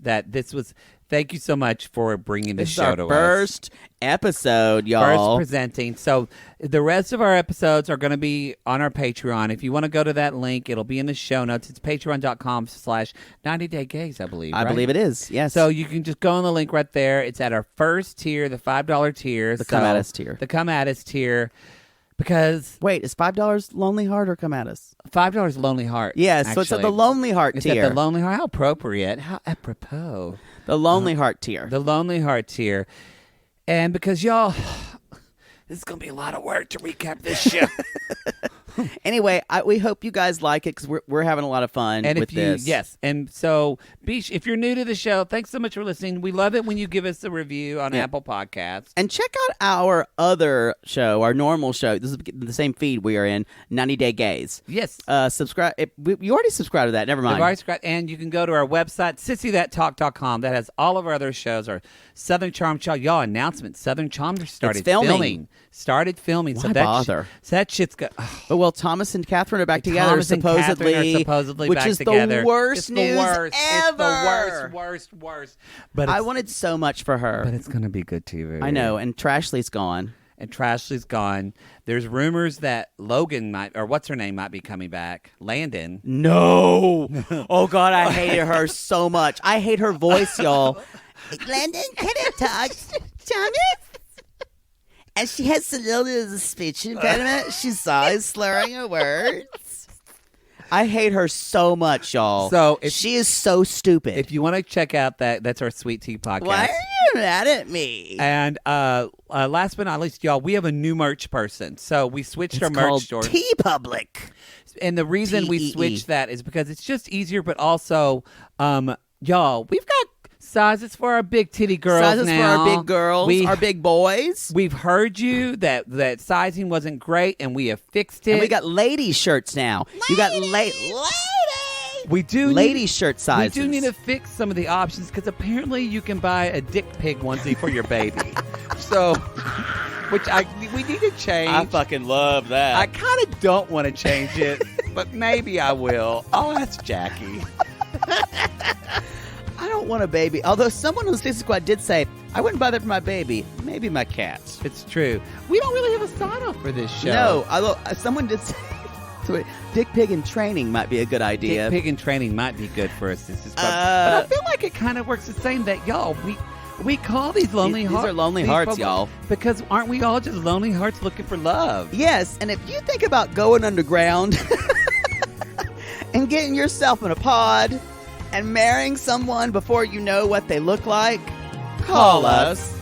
thank you so much for bringing this show to us. First episode, y'all. First presenting. So the rest of our episodes are going to be on our Patreon. If you want to go to that link, it'll be in the show notes. It's patreon.com/90daygays, I believe. I believe it is, yes. So you can just go on the link right there. It's at our first tier, the $5 tier. The Come At Us tier. The Come At Us tier. Because... Wait, is $5 Lonely Heart or Come At Us? $5 Lonely Heart. Yes, so it's at the Lonely Heart tier. It's at the Lonely Heart. How appropriate. How apropos. The Lonely Heart tier. The Lonely Heart tier. And because y'all, this is going to be a lot of work to recap this show. Anyway, we hope you guys like it because we're having a lot of fun with this. Yes. And so, if you're new to the show, thanks so much for listening. We love it when you give us a review on Apple Podcasts. And check out our other show, our normal show. This is the same feed we are in, 90 Day Gays. Yes. Subscribe. You already subscribed to that. Never mind. You've already subscribed. And you can go to our website, sissythattalk.com. That has all of our other shows. Our Southern Charm show. Y'all, announcement. Southern Charm started filming. Started filming. Why bother? So that shit's good. Well, Thomas and Catherine are back together, Thomas and Catherine are supposedly which back is together. The worst news ever. It's the worst. But I wanted so much for her. But it's going to be good TV. I know, and Trashley's gone. and Trashley's gone. There's rumors that Logan might, or what's her name, might be coming back. Landon. No. Oh, God, I hated her so much. I hate her voice, y'all. Landon, can I talk, Thomas? And she has a little bit of a speech impediment. She's always slurring her words. I hate her so much, y'all. So she is so stupid. If you want to check out that's our Sweet Tea podcast. Why are you mad at me? And last but not least, y'all, we have a new merch person. So we switched our merch store. Tea Public. And the reason we TEE. switched that is because it's just easier, but also, y'all, we've got sizes for our big titty girls Sizes now. for our big girls, our big boys. We've heard you that sizing wasn't great, and we have fixed it. And we got lady shirts now. You got lady. We do lady shirt sizes. We do need to fix some of the options because apparently you can buy a dick pig onesie for your baby. So, we need to change. I fucking love that. I kind of don't want to change it, but maybe I will. I'll ask Jackie. I don't want a baby. Although someone on the Sexy Squad did say, I wouldn't buy that for my baby. Maybe my cats. It's true. We don't really have a sign-off for this show. No, although someone did say, dick pig in training might be a good idea. Dick pig in training might be good for us. But I feel like it kind of works the same that, y'all, we call these lonely hearts. These are lonely hearts, y'all. Because aren't we all just lonely hearts looking for love? Yes, and if you think about going underground and getting yourself in a pod and marrying someone before you know what they look like, call us.